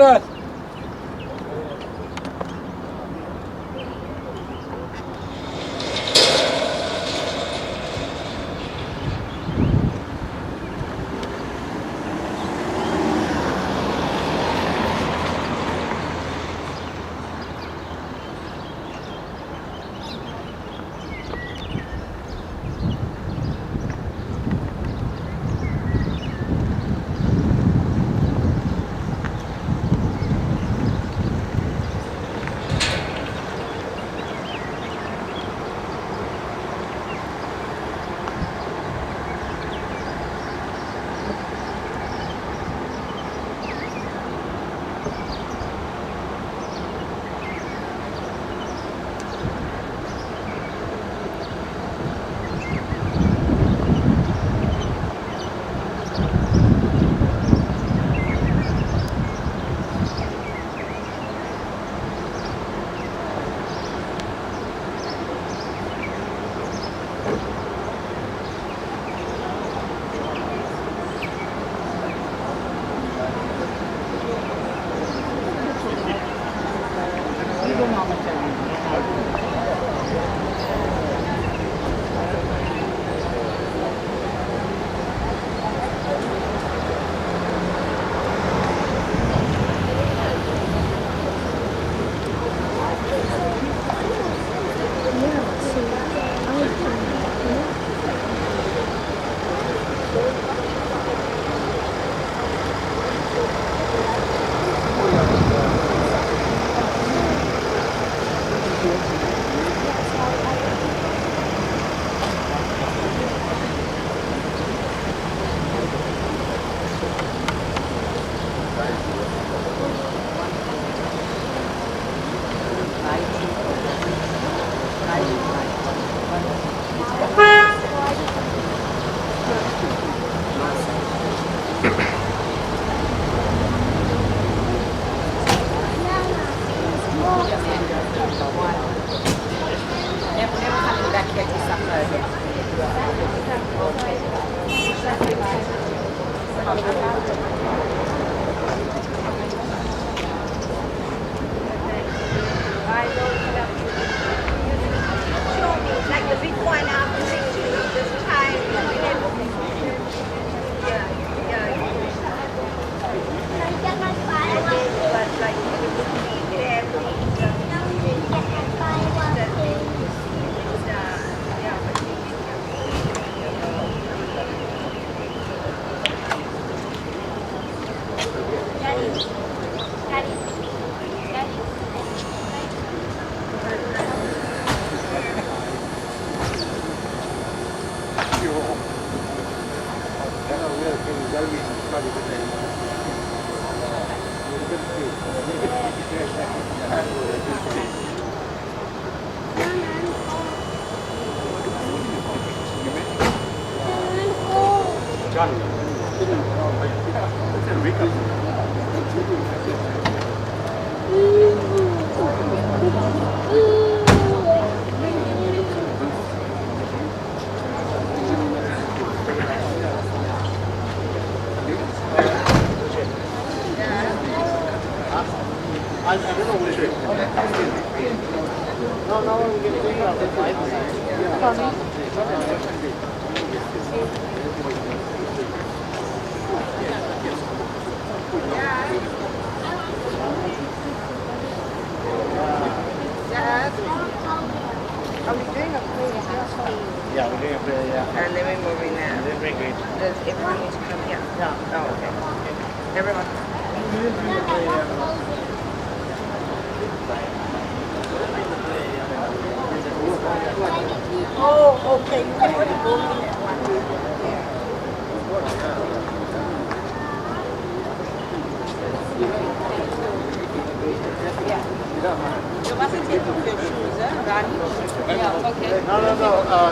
Berat.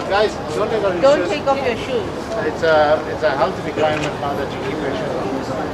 Guys, don't take off your Don't shoes. take off your shoes. It's a health requirement now that you keep your shoes on.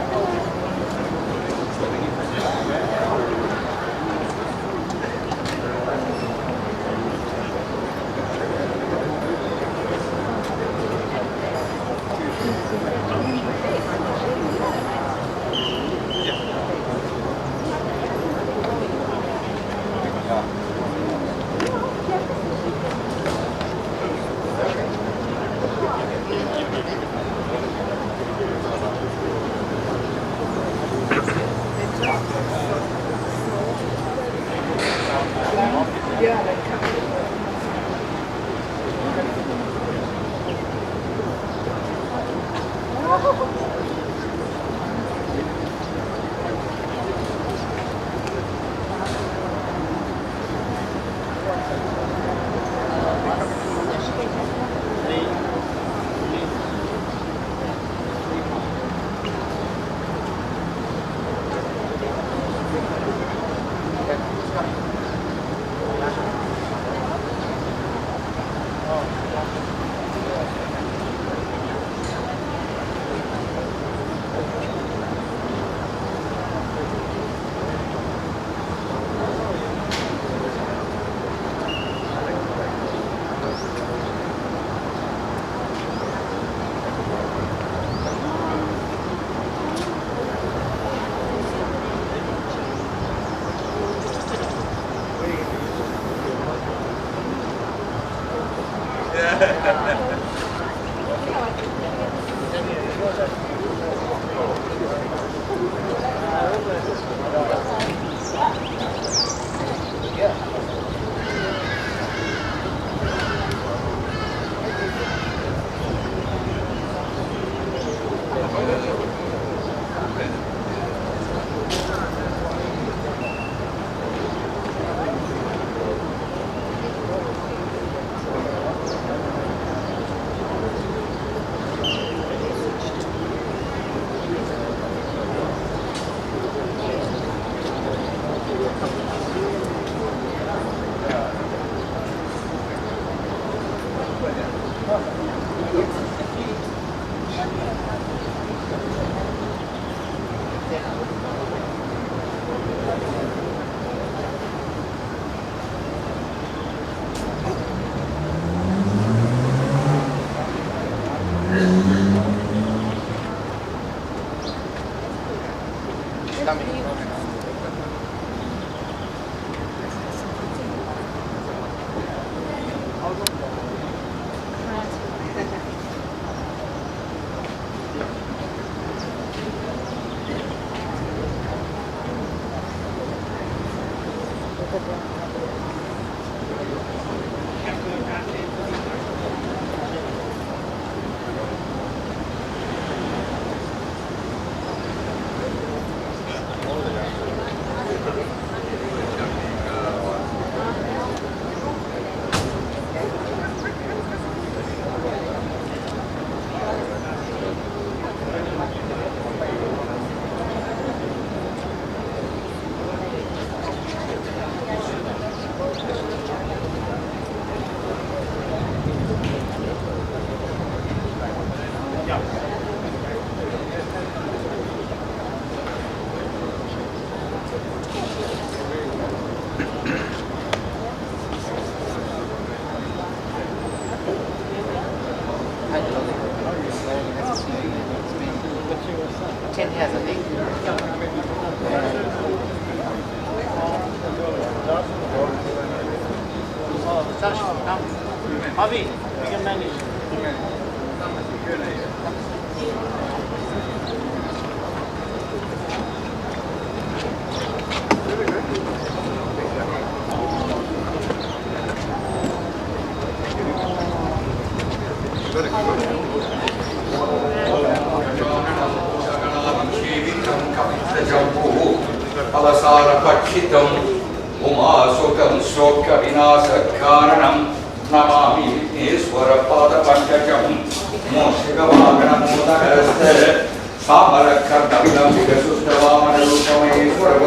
10 years, I think. Sash, come. Avi, we can manage. Alasara Pachitam Umasukam Soka Vinasa Karanam Namami Eswara Pada Pankajam Moshigavagana Mudagaste Samara Kardavinam Vigasustravamana Rupame Eswara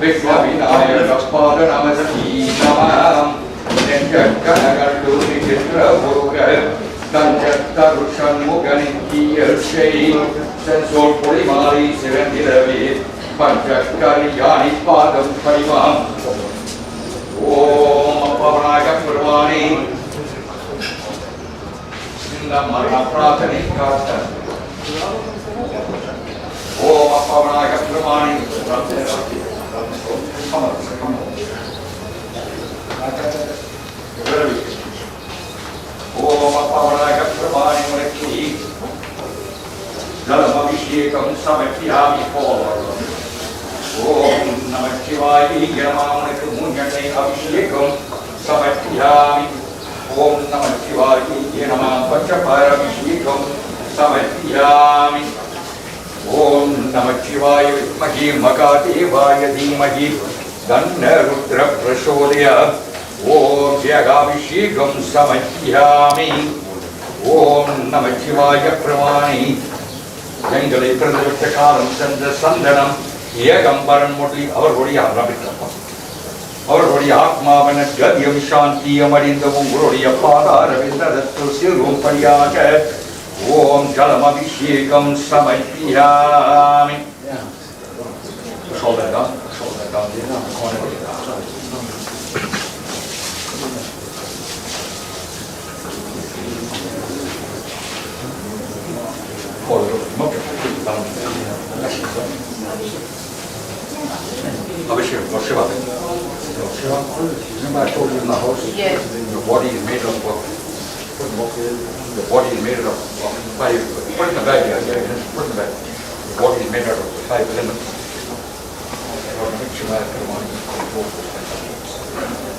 Viknavinaya Pada Namasti Namam Nenjakanagardu Nikitra Muruga Danjatarushan Muganiki Elshay Sensor Polimari Serendiravi Panchakari Yani Padam Parimam Om Pavanaya Purvani Namarna Pratani Karta Om Pavanaya Purvani Om Pavanaya Purvani Mulaki Dalamabhishekam Samathyami Polo Om Namah Shivaya Yamamunaka Munyane Abhishekam Samathyami Om Namah Shivaya Yanama Pachapara Abhishekam Samathyami Om Namah Shivaya Vidmahi Makadevaya Dhimahi Dhanna Rudra Prasodaya Om Vyagabhishekam Samathyami Om Namah Shivaya Pramani Jangali Pradavachakaram Sandra Sandanam Yegambaran Moodley, our Rodia Rabitapa. Our Rodia Akmavana Gadyam Shanti Amarinda Mungurodia Pada Ravinda Tusilum Pariaka Om Jalamabhishekam Samathyami. Shoulder down, Abhishek, or Shiva. Remember I told you in the house? Yes. Your body is made of what? The body is made of 5. Put in the bag, yeah, put in the bag. The body is made out of 5 elements.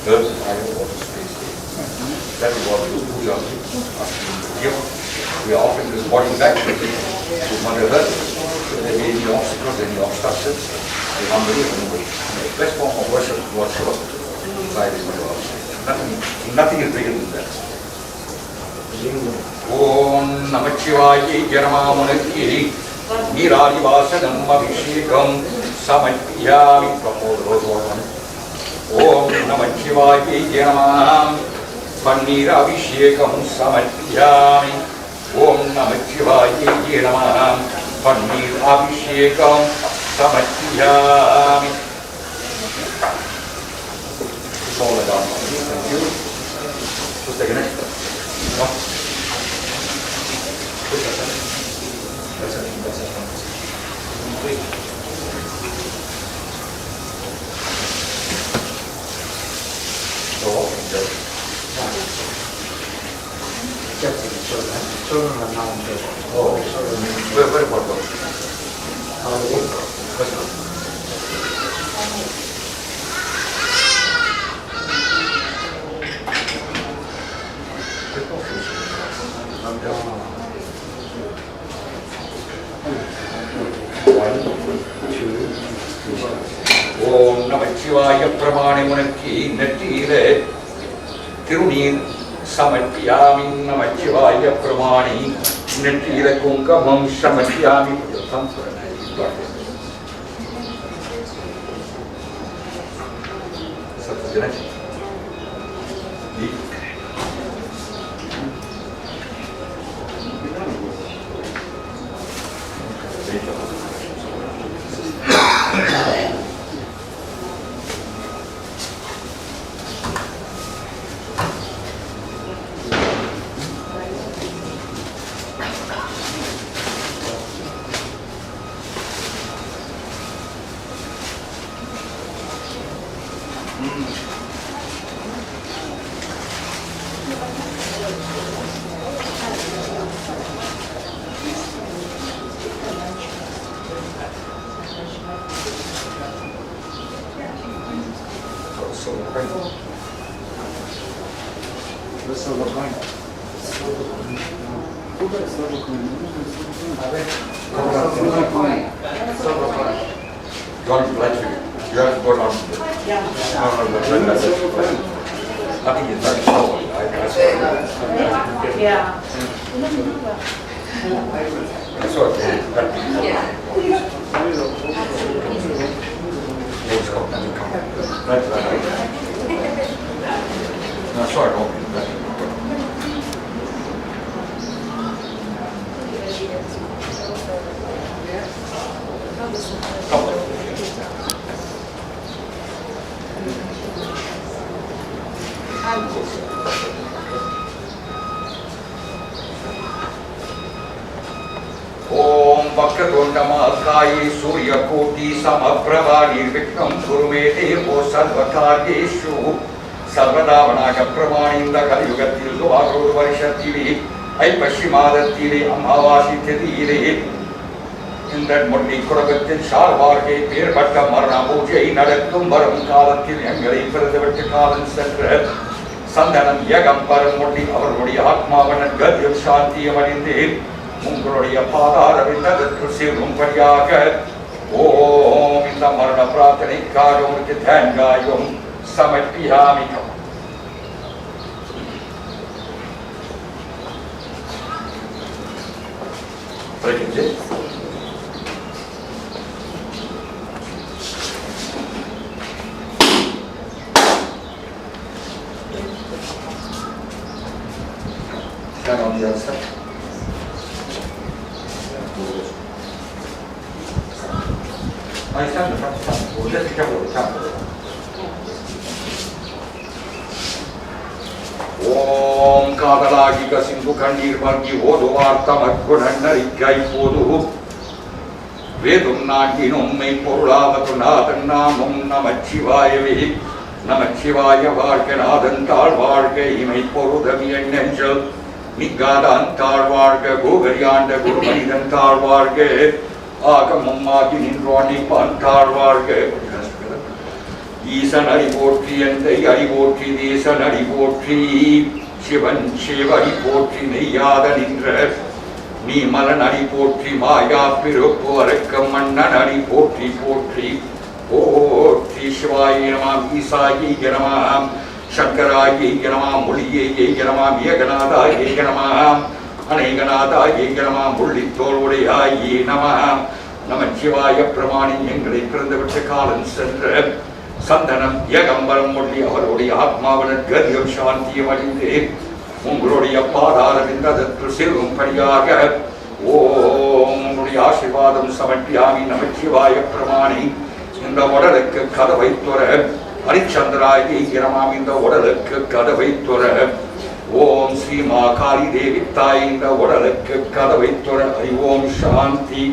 Earth, fire, water, space. That is what we do. We are offering this body back to Mother Earth. There may be any obstacles, any obstructions. We want to remove it. The best form of worship is worship. Nothing is bigger than that. Om Namah Shivaya Yanamamunaki Niradi Vasanam Abhishekam Samathyami Om Namah Shivaya Yanamam Pannira Abhishekam Samathyami Om Namah Shivaya Yanamam Pannir Abhishekam Samathyami. It's all done. Thank you. Just take a minute. That's it. Oh, very important. ஓம் நமச்சிவாய பிரமாணி முனக்கி நெற்றியிலே திருநீர் சமர்ப்பியாமி நமச்சிவாய பிரமாணி நெற்றியிலே குங்குமம் சமர்ப்பியாமி John, bless you. You have to go down. Yeah. Nothing is very slow. Yeah. That's okay. Yeah. No, sorry, no. ओम वक्रतुंडमहाकाय सूर्यकोटि समप्रभा निर्विघ्नं कुरु मे देवो सर्वकार्येषु सर्वदा वनाकप्रमाणिन्द कलियुगத்தில் சுவாரோடு வருஷத்திலே ஐப்பசி மாதத்திலே அமாவாசை திதியிலே இந்த மொழி குடும்பத்தில் சார்வார்கை பேர்பட்ட மரண பூஜை நடக்கும் வரும் காலத்தில் எங்களை பிறந்துவிட்டு காலம் சென்ற சந்தனம் ஏகம்பரம் மொழி அவர்களுடைய ஆத்மாவன கதியம் சாந்தியம் அடைந்து உங்களுடைய பாதார விந்ததற்கு சேரும்படியாக ஓம் இந்த மரண பிரார்த்தனைக்காக உங்களுக்கு தேங்காயும் சமர்ப்பியாமிகம். Stand on the other side. I stand in front of the camera. Just be careful of the camera. ஓம் காதலாகி கசிந்து கண்ணீர் வாங்கி ஓதுவார்த்தம் அற்குணரிக்கை போது வேதும் நாட்டின் உண்மை பொருளாவது நாதன் நாமும் நமச்சிவாயவே நமச்சிவாய வாழ்க நாதன் தாழ் வாழ்க இமை பொருதம் என் நெஞ்சல் நிகாதான் தாழ் வாழ்க கோகரியாண்ட குரு மனிதன் தாழ் வாழ்க ஆகமும் ஆகி நின்றோணிப்பான் தாழ் வாழ்க ஈசன் அடி போற்றி எந்தை அடி போற்றி தேசன் அடி போற்றி சிவன் சிவடி போற்றி நெய்யாத நின்ற நீ மலன் அடி போற்றி மாயா பிறப்பு அரக்கம் மன்னன் அடி போற்றி போற்றி போற்றி சிவாய நமம் ஈசாயி நமம் சங்கராயி நமம் மொழியை நமம் ஏகநாதாயி நமம் அநேகநாதாயி நமம் முள்ளித்தோளுடையாயி நமம் நமச்சிவாய பிரமாணி எங்களை பிறந்துவிட்ட காலம் சென்ற சந்தனம் ஏகம்பரம் மொழி அவருடைய ஆத்மாவன கதியம் சாந்தியம் அடைந்து உங்களுடைய பாதார விந்ததற்கு செல்லும்படியாக ஓம் உங்களுடைய ஆசீர்வாதம் சமர்ப்பியாமி நமச்சிவாய பிரமாணி இந்த உடலுக்கு கதவை துற ஹரிச்சந்திராயி நமம் இந்த உடலுக்கு கதவை துற ஓம் ஸ்ரீ மாகாளி தேவி தாய் இந்த உடலுக்கு கதவை துற ஹரி ஓம் சாந்தி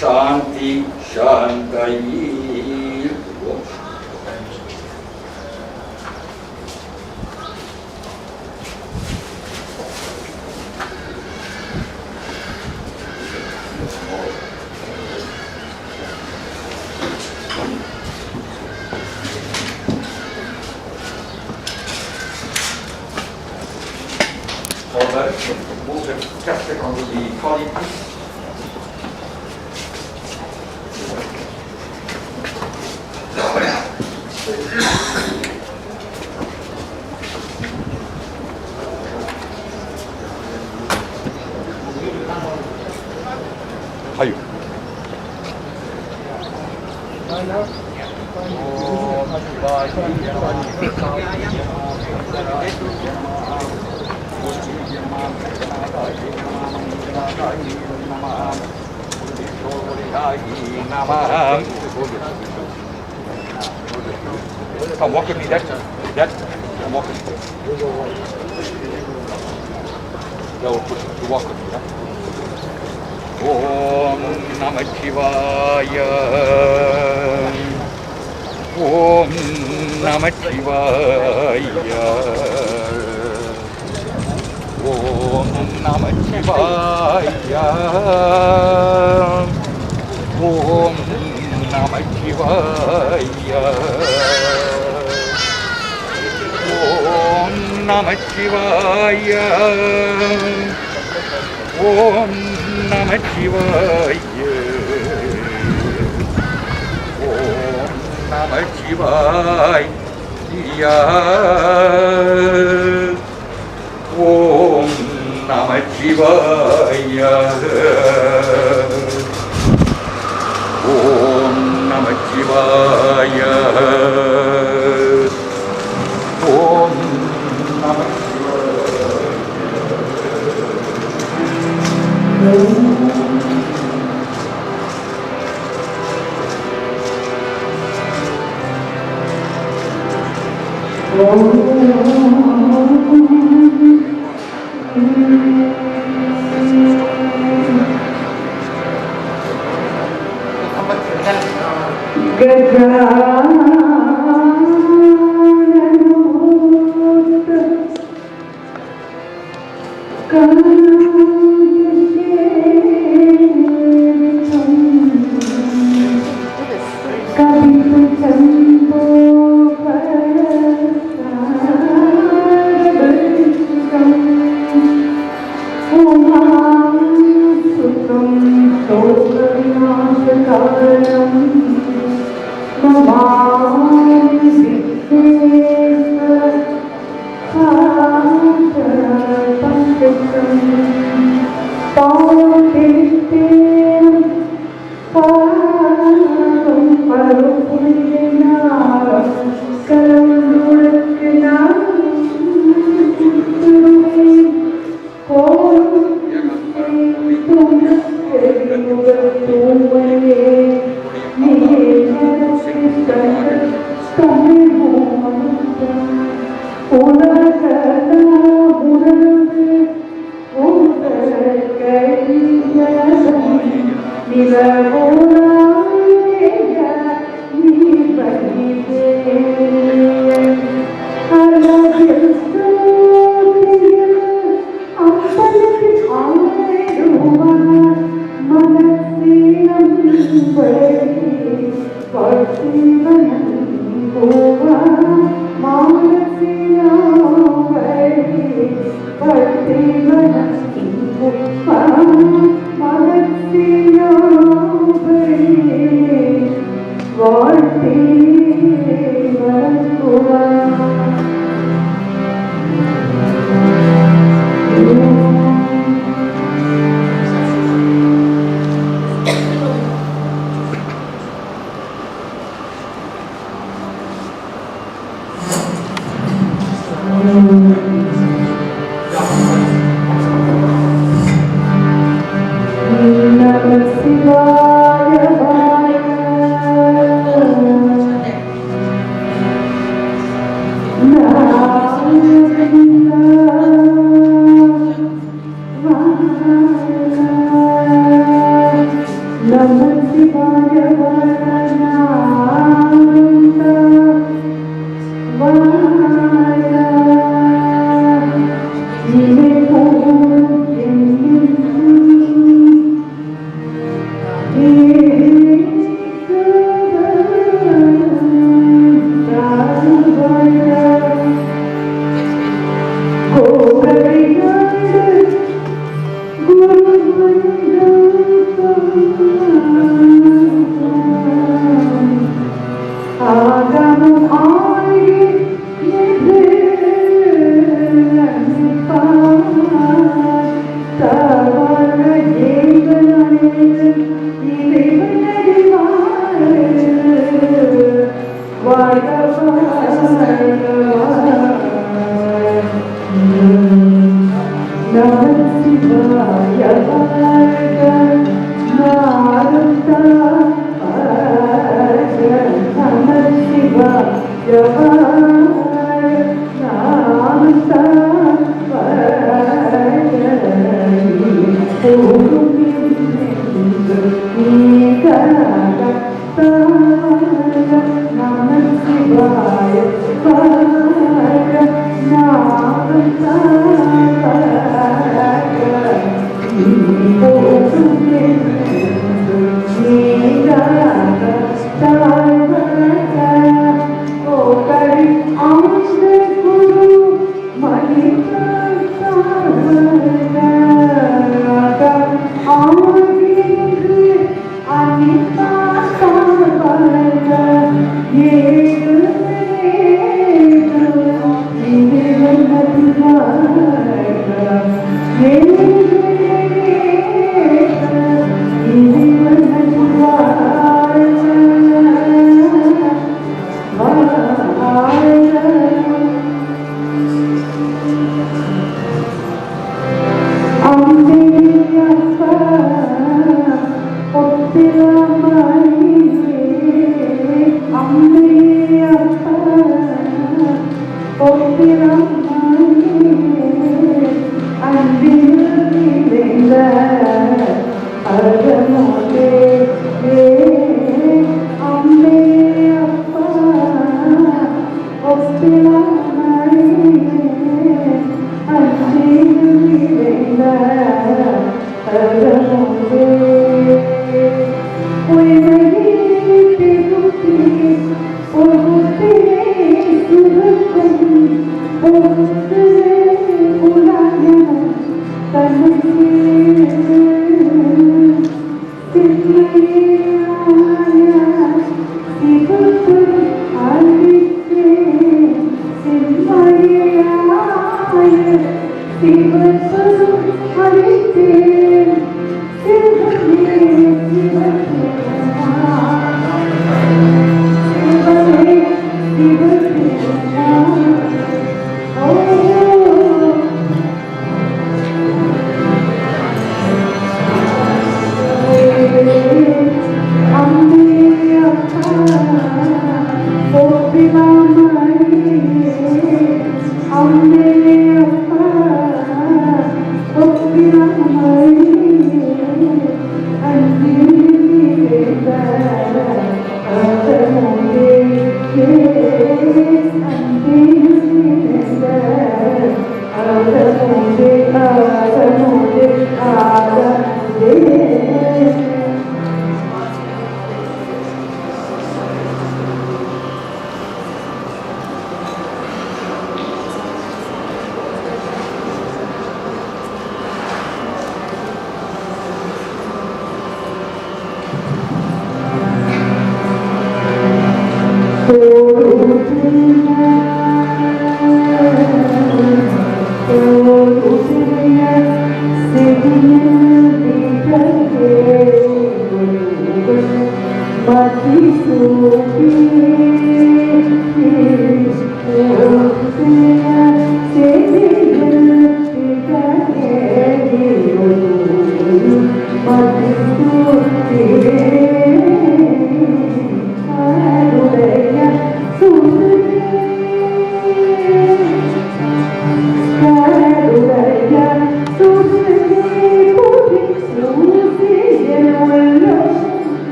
சாந்தி சாந்தி. just on the quality. 하유. Come walk with me, Dad. Come walk with me. Go push to walk with me, huh? Om Namah Shivaya. Om Namah Shivaya. Om Namah Shivaya. Om Namah Shivaya. Om Namah Shivaya. Om Namah Shivaya. Om Namah Shivaya. Om Namah Shivaya. Om Namah Shivaya. Om Namah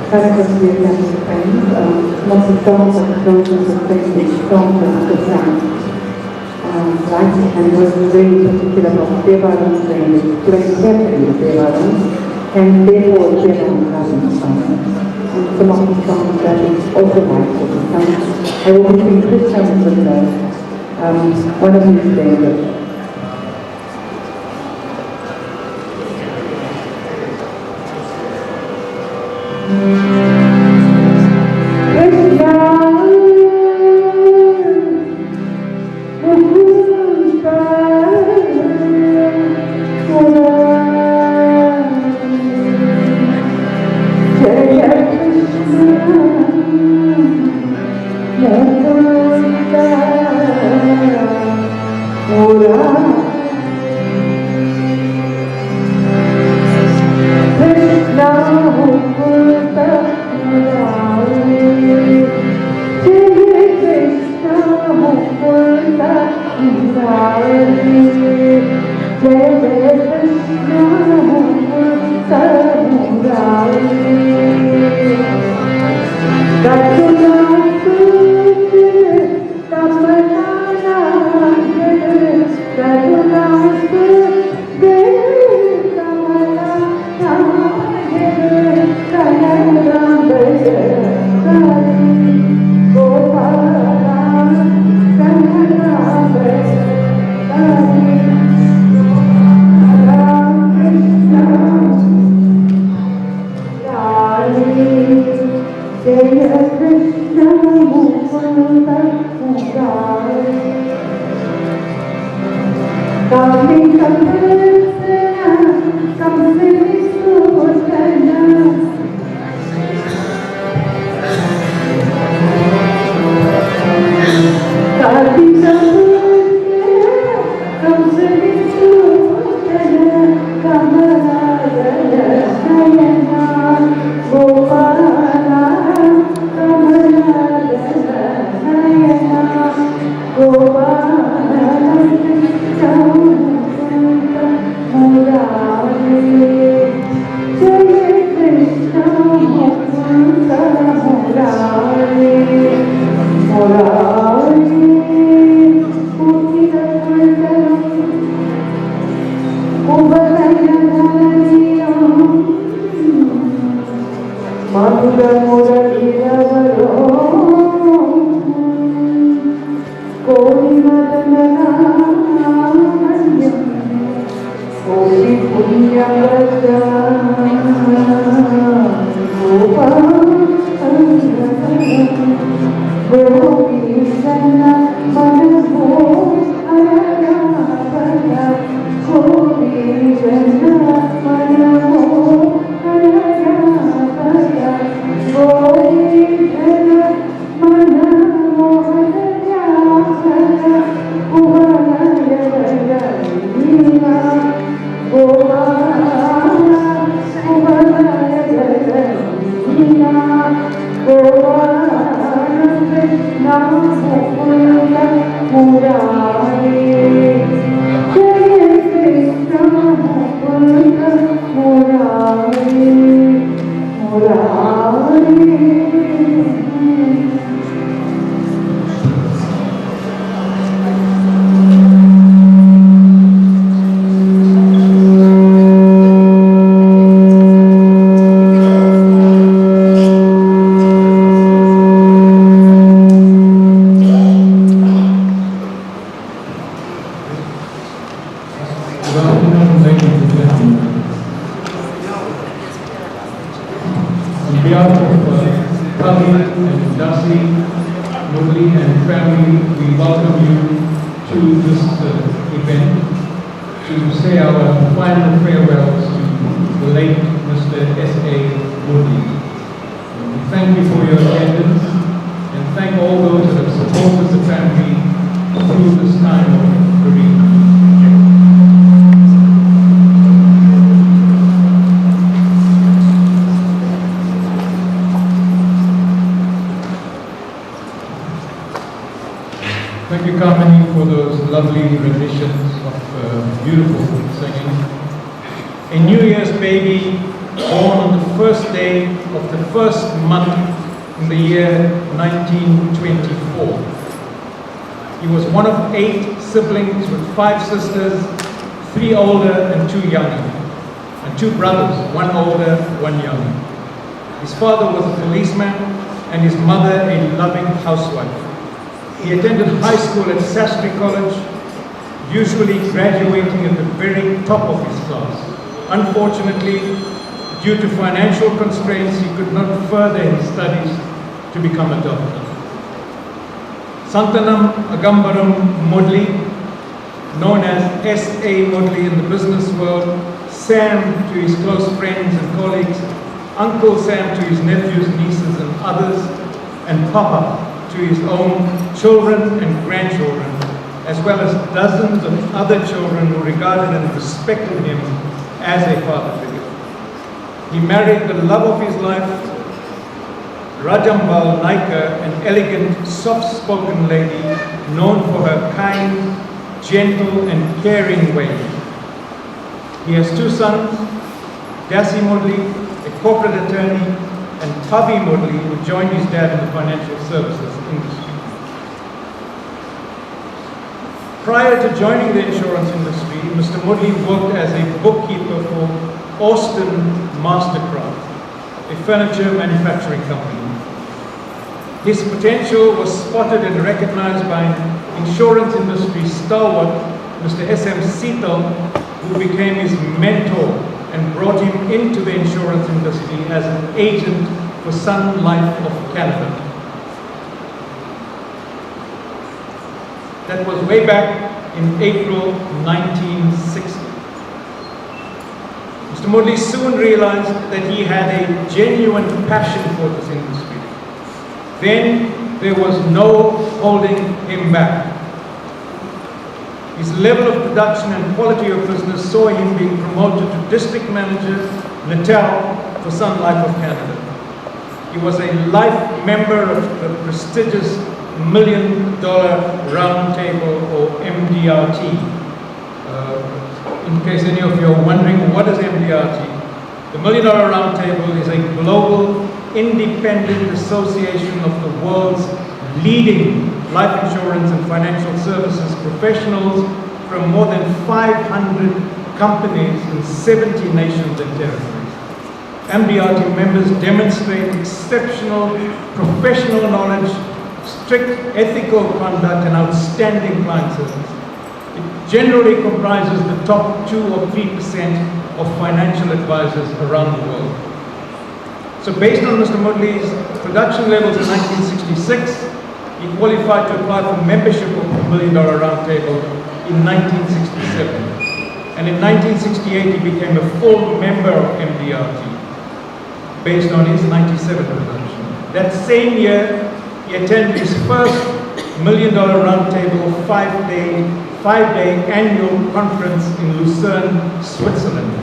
Characters we have to friends, lots of songs and versions of French songs and the sound. Right, and was very particular about Devaran and playing carefully with Devaran, and therefore Devaran doesn't and some of the songs that is also like I will be doing Christians with one of these days. S.A Moodley and family, we welcome you to this event to say our final farewells to the late Mr. S.A Moodley. We thank you for your attendance and thank all those that have supported the family through this time of bereavement. Thank you, Kamini, for those lovely renditions of beautiful singing. A New Year's Baby born on the first day of the first month in the year 1924. He was one of 8 siblings with 5 sisters, 3 older and 2 younger, and 2 brothers, 1 older, 1 younger. His father was a policeman and his mother a loving housewife. He attended high school at Sastry College, usually graduating at the very top of his class. Unfortunately, due to financial constraints, he could not further his studies to become a doctor. Santanam Agambaram Moodley, known as S.A Moodley in the business world, Sam to his close friends and colleagues, Uncle Sam to his nephews, nieces and others, and Papa to his own children and grandchildren, as well as dozens of other children who regarded and respected him as a father figure. He married the love of his life, Rajambal Naika, an elegant, soft-spoken lady known for her kind, gentle and caring ways. He has 2 sons, Dassi Moodley, a corporate attorney, and Tavi Moodley, who joined his dad in the financial services industry. Prior to joining the insurance industry, Mr. Moodley worked as a bookkeeper for Austin Mastercraft, a furniture manufacturing company. His potential was spotted and recognized by insurance industry stalwart, Mr. S.A Moodley, who became his mentor and brought him into the insurance industry as an agent for Sun Life of Canada. That was way back in April 1960. Mr. Moodley soon realized that he had a genuine passion for this industry. Then there was no holding him back. His level of production and quality of business saw him being promoted to district manager, Natal, for Sun Life of Canada. He was a life member of the prestigious $1 Million Round Table, or MDRT. In case any of you are wondering, what is MDRT? The $1 Million Round Table is a global, independent association of the world's leading life insurance and financial services professionals from more than 500 companies in 70 nations and territories. MDRT members demonstrate exceptional professional knowledge, strict ethical conduct, and outstanding client service. It generally comprises the top 2 or 3% of financial advisors around the world. So based on Mr. Moodley's production levels in 1966, he qualified to apply for membership of the $1 Million Round Table in 1967. And in 1968, he became a full member of MDRT, based on his 97 production. That same year, he attended his first $1 Million Round Table 5-day annual conference in Lucerne, Switzerland.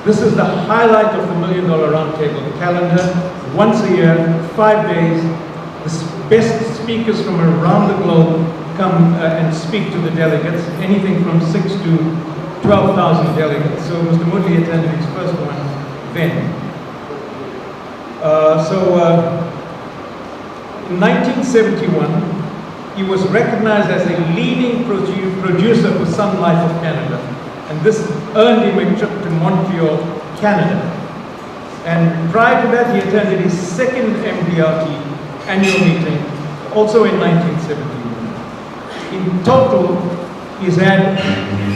This is the highlight of the $1 Million Round Table calendar. Once a year, 5 days, the best speakers from around the globe come and speak to the delegates, anything from 6 to 12,000 delegates. So Mr. Moodley attended his first one then. In 1971, he was recognized as a leading producer for Sun Life of Canada. And this earned him a trip to Montreal, Canada. And prior to that, he attended his second MDRT annual meeting, also in 1971. In total, he's had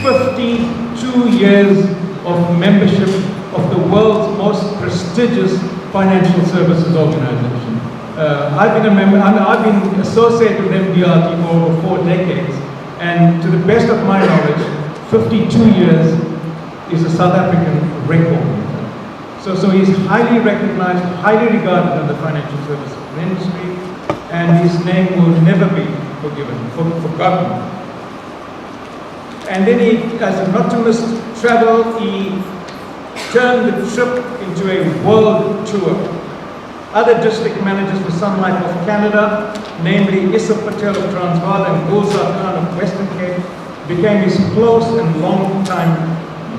52 years of membership of the world's most prestigious financial services organization. I've been a member, I've been associated with MDRT for over 4 decades, and to the best of my knowledge, 52 years is a South African record. So he's highly recognized, highly regarded in the financial services industry, and his name will never be forgotten. And then he, as not to miss travel, he turned the trip into a world tour. Other district managers for Sun Life of Canada, namely Issa Patel of Transvaal and Gulzar Khan of Western Cape, became his close and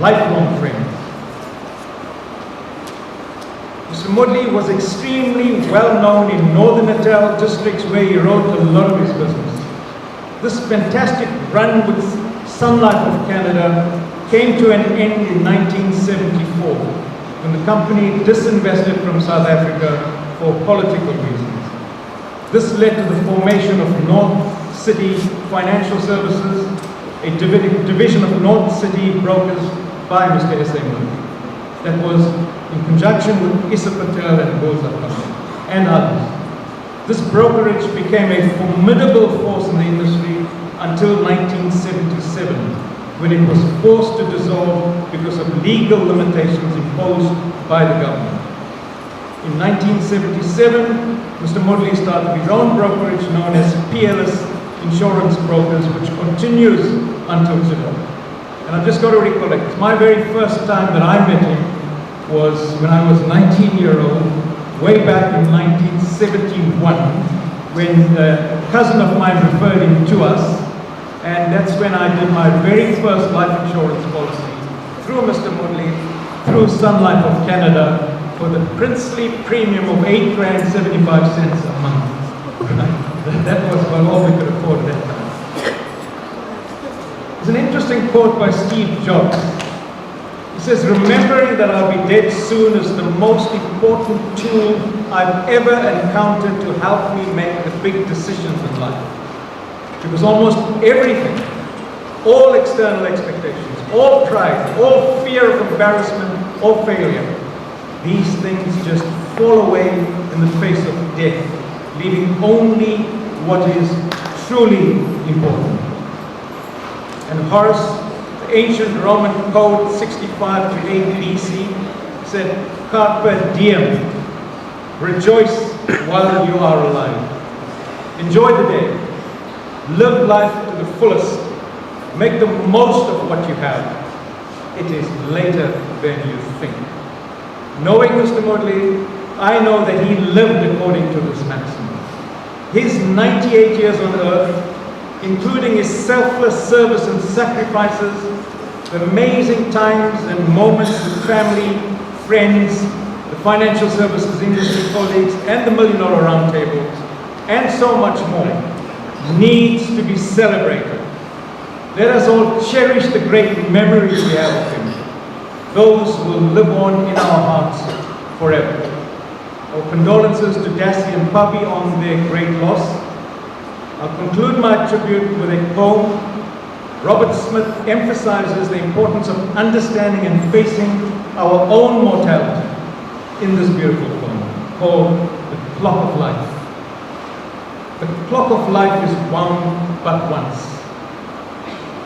lifelong friends. Mr. Moodley was extremely well known in Northern Natal districts where he wrote a lot of his business. This fantastic run with Sun Life of Canada came to an end in 1974 when the company disinvested from South Africa for political reasons. This led to the formation of North City Financial Services, a division of North City Brokers by Mr. S.A Moodley. That was in conjunction with Issa Patel and Boza Company and others. This brokerage became a formidable force in the industry until 1977, when it was forced to dissolve because of legal limitations imposed by the government. In 1977, Mr. Moodley started his own brokerage known as PLS Insurance Brokers, which continues until today. And I've just got to recollect, my very first time that I met him was when I was 19-year-old, way back in 1971, when a cousin of mine referred him to us, and that's when I did my very first life insurance policy through Mr. Moodley, through Sun Life of Canada, for the princely premium of $8.75 a month. That was about all we could afford at that time. There's an interesting quote by Steve Jobs. He says, "Remembering that I'll be dead soon is the most important tool I've ever encountered to help me make the big decisions in life." Because almost everything, all external expectations, all pride, all fear of embarrassment or failure, these things just fall away in the face of death, leaving only what is truly important. And Horace, the ancient Roman code 65 to 8 BC, said, "Carpe diem," rejoice while you are alive. Enjoy the day. Live life to the fullest. Make the most of what you have. It is later than you think. Knowing Mr. Moodley, I know that he lived according to this maxim. His 98 years on earth, including his selfless service and sacrifices, the amazing times and moments with family, friends, the financial services industry colleagues, and the $1 Million Roundtables, and so much more, needs to be celebrated. Let us all cherish the great memories we have of him. Those will live on in our hearts forever. Our condolences to Dassie and Papi on their great loss. I'll conclude my tribute with a poem. Robert Smith emphasizes the importance of understanding and facing our own mortality in this beautiful poem called The Clock of Life. The clock of life is wound but once,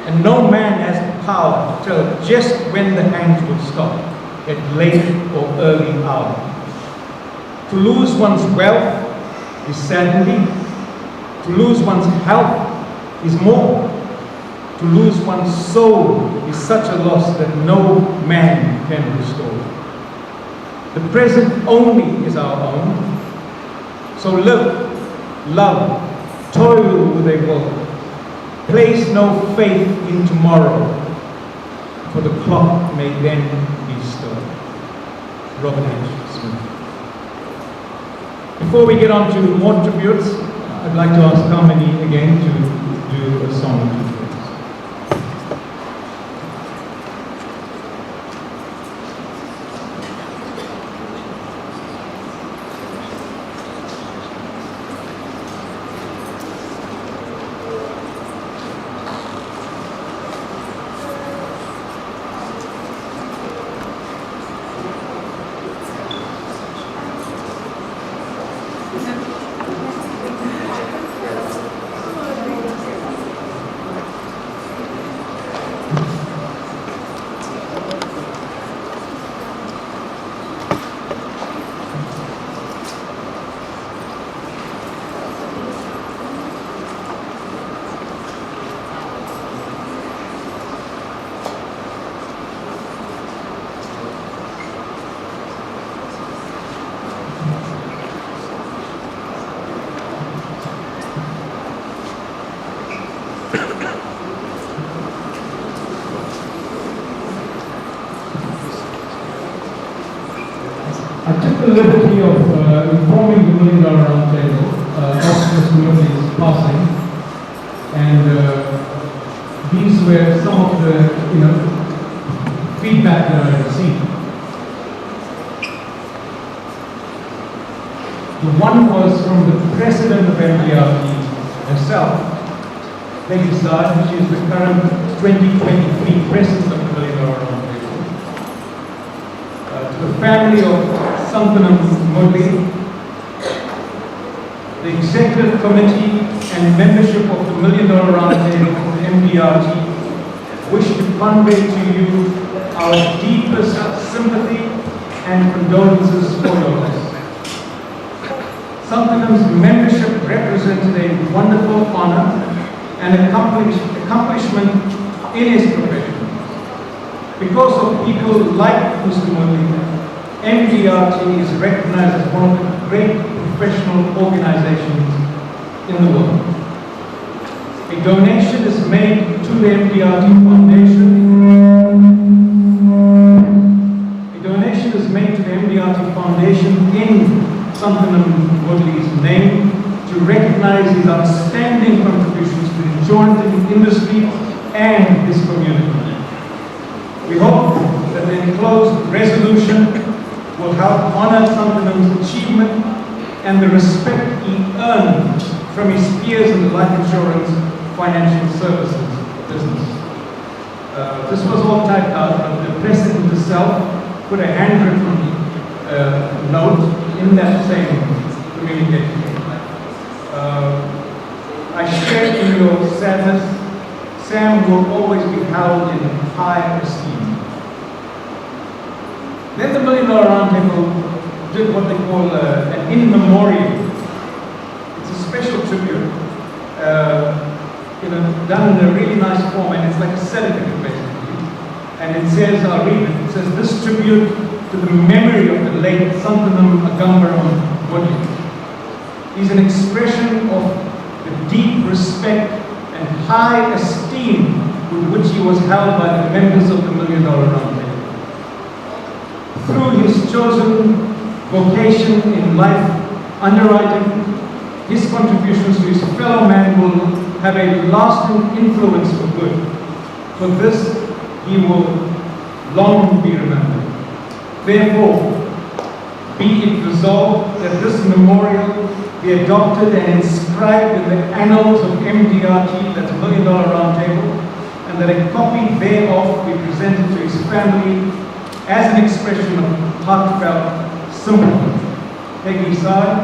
and no man has the power to tell just when the hands will stop, at late or early hour. To lose one's wealth is sadly. To lose one's health is more. To lose one's soul is such a loss that no man can restore. The present only is our own. So live, love, toil with a will. Place no faith in tomorrow, for the clock may then be still. Robert H. Smith. Before we get on to more tributes, I'd like to ask Carmody again to do a song or two. I took the liberty of informing the $1 Million Roundtable of Mr. Moodley's passing, and these were some of the feedback that I received. The one was from the president of MDRT herself, Peggy Saad. She is the current 2023 president of the $1 Million Roundtable. To the family of Santanam Moodley, the executive committee and membership of the $1 Million Roundtable of the MDRT wish to convey to you our deepest sympathy and condolences for your loss. Santanam's membership represented a wonderful honor and accomplishment in his profession. Because of people like Mr. Moodley, MDRT is recognized as one of the great professional organizations in the world. A donation is made to the MDRT Foundation. A donation is made to the MDRT Foundation in Santanam Moodley's name to recognize his outstanding contributions to the joint industry and his community. We hope that the enclosed resolution will help honor Santanam's achievement and the respect he earned from his peers in the life insurance financial services business. This was all typed out, but the president herself put a handwritten note in that same communication. I share in your sadness. Sam will always be held in high esteem. Then the $1 Million Roundtable did what they call an in memoriam. It's a special tribute, done in a really nice form, and it's like a certificate basically. And it says, I'll read it. It says, "This tribute to the memory of the late Santanam Agambaram Moodley is an expression of the deep respect and high esteem with which he was held by the members of the $1 Million Roundtable. Through his chosen vocation in life, underwriting, his contributions to his fellow man will have a lasting influence for good. For this, he will long be remembered. Therefore, be it resolved that this memorial be adopted and inscribed in the annals of MDRT, that's $1 Million Roundtable, and that a copy thereof be presented to his family as an expression of heartfelt sympathy. Peggy Saad,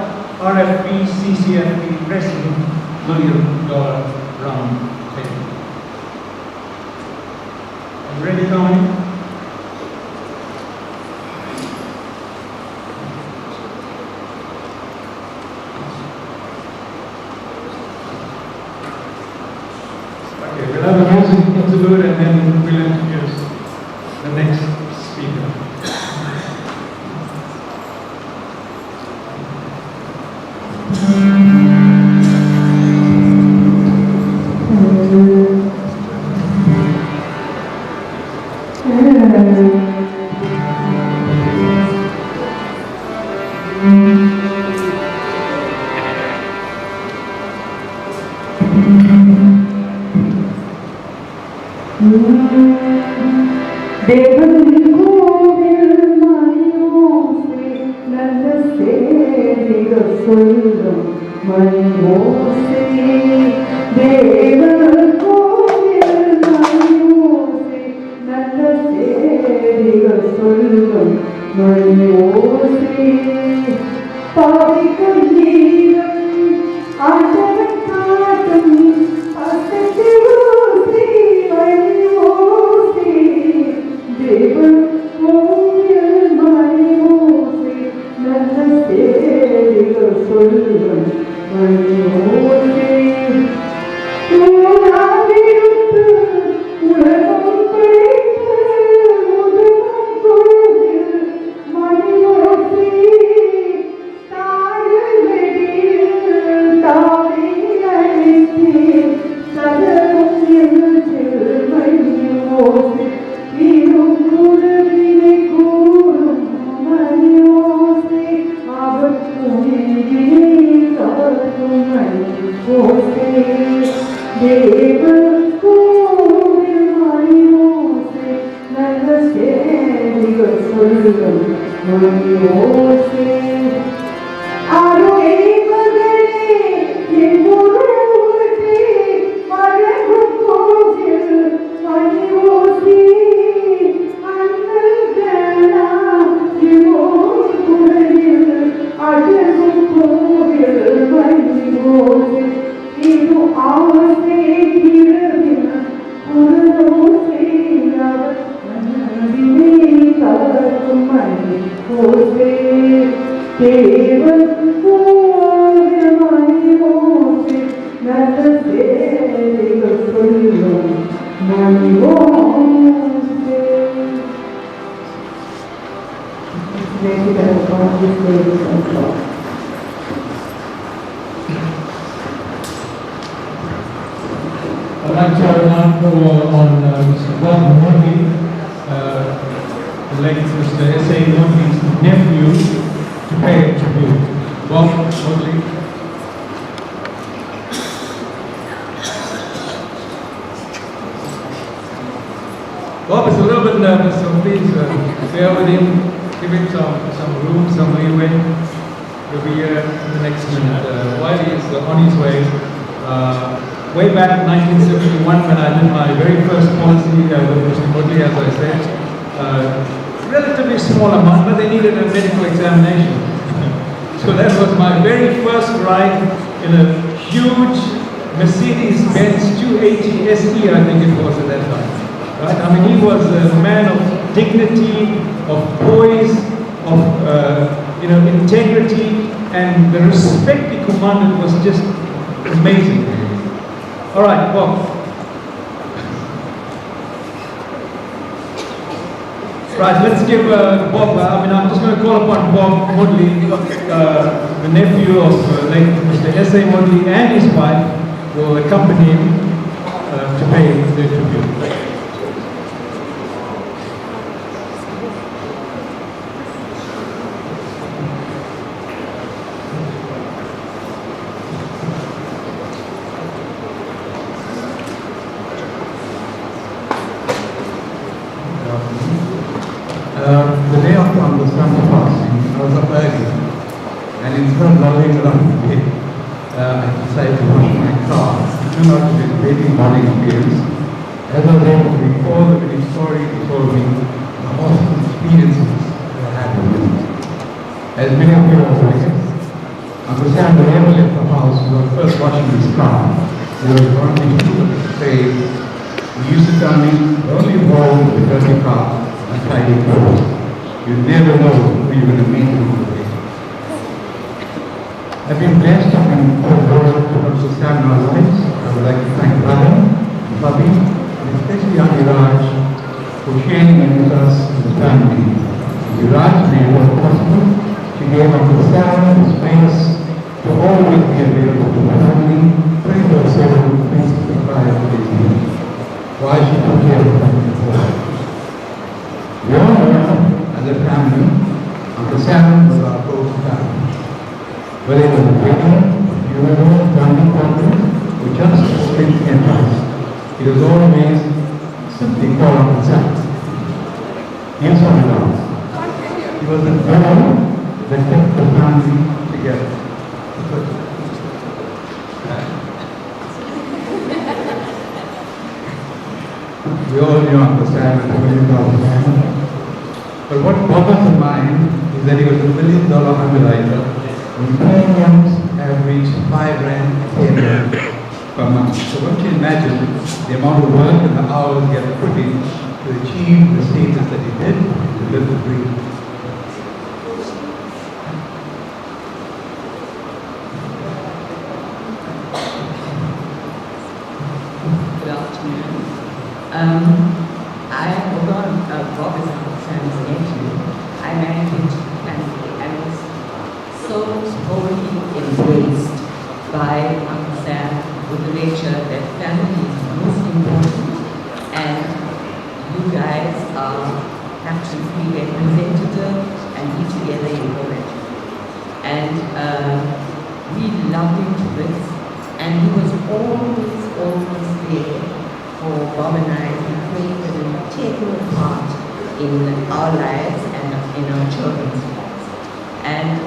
RFP, CCFP, President, $1 Million Roundtable." Are you ready, Tony? We'll have a music interlude and then we'll introduce the next speaker. Thank you. I'd like to now call on Mr. Bob Moodley, the late Mr. S.A Moodley's nephew, to pay a tribute. Bob Moodley. Bob is a little bit nervous, so please bear with him. Give him some room, some leeway. He'll be here in the next minute. While he is on his way, way back in 1971, when I did my very first policy with Mr. Moodley, as I said, relatively small amount, but they needed a medical examination. So that was my very first ride in a huge Mercedes-Benz 280 SE, I think it was at that time. Right? I mean, he was a man of dignity, of poise, of integrity, and the respect he commanded was just amazing. All right, Bob. Right, let's give Bob, I'm just going to call upon Bob Moodley, the nephew of late Mr. S.A Moodley, and his wife will accompany him to pay the tribute. The day after Uncle Sam's passing, I was up early, and instead of lolling around the bed, I decided to wash my car. It turned out to be a very morning experience. As I was able to recall the many stories he told me, the awesome experiences that I had with him. As many of you are aware, Uncle Sam never left the house without first washing his car. He was one of the people that say, he used to tell me, the only home with a dirty car and tidy clothes. You never know who you're going to meet along the way. I've been blessed and forward to Uncle Sam in our lives. I would like to thank Brother, Bobby, and especially Auntie Raj for sharing with us as a family. Auntie Raj made it possible. She gave Uncle Sam the space to always be available to the family, 24/7, 365 days. While she took care of them before. We all know, as a family, Uncle Sam was our close family. Whether it was a wedding, funeral, family conference, or just a street entrance, it was always simply called Uncle Sam. He was on it all. He was the glue that kept the family together. We all knew Uncle Sam and the $1 million man. But what boggles the mind is that he was $1 million underwriter when premiums averaged $5,000 per month. So don't you imagine the amount of work and the hours he had to put in to achieve the status that he did to live the dream. Good afternoon. Although Bob is Uncle Sam's nephew, I married into the family and was so wholly embraced by Uncle Sam with the nature that family is most important and you guys have to be representative and be together in it. And we loved him to bits, and he was always there for Bob and I. He played an integral part in our lives and in our children's lives. And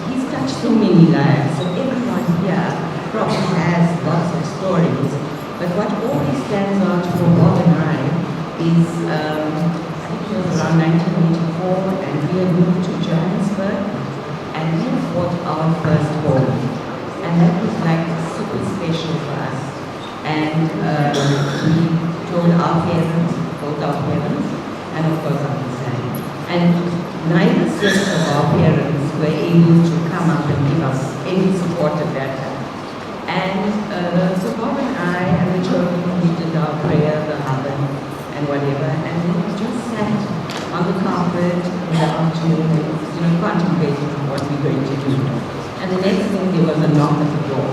he's touched so many lives, so everyone here probably has lots of stories. But what always stands out for Bob and I is, I think it was around 1984, and we had moved to Johannesburg, and we bought our first home. And that was like super special for us. And we told our parents, and of course our family. And neither set of our parents were able to come up and give us any support at that time. And so Bob and I and the children, we did our prayer, the oven, and whatever, and then we just sat on the carpet without contemplating what we're going to do. And the next thing, there was a knock at the door.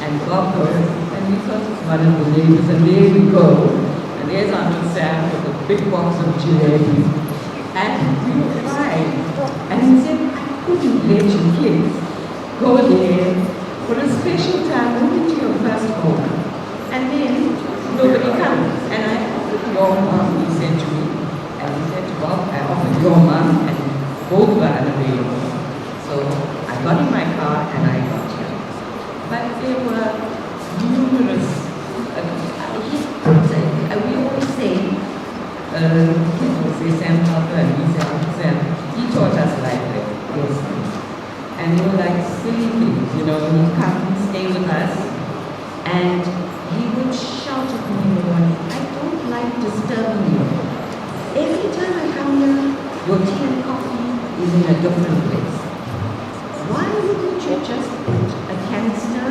And Bob goes, and we thought it was one of the neighbors, and there we go. And there's Uncle Sam with a big box of jalebi. And we were crying. And he said, I couldn't let you kids go there for a special time, only to your first home. And then nobody comes. And I offered your mom, he said to me. And he said to Bob, I offered your mom, and both were unavailable. So I got in my car and I got here. But there were numerous, we always say, people say Sam Harper and we say Uncle Sam, he taught us life lessons. And we were like silly things, he'd come and stay with us, and he would shout at me in the morning, I don't like disturbing you. Every time I come here, your tea and coffee is in a different place. Why wouldn't you just put a canister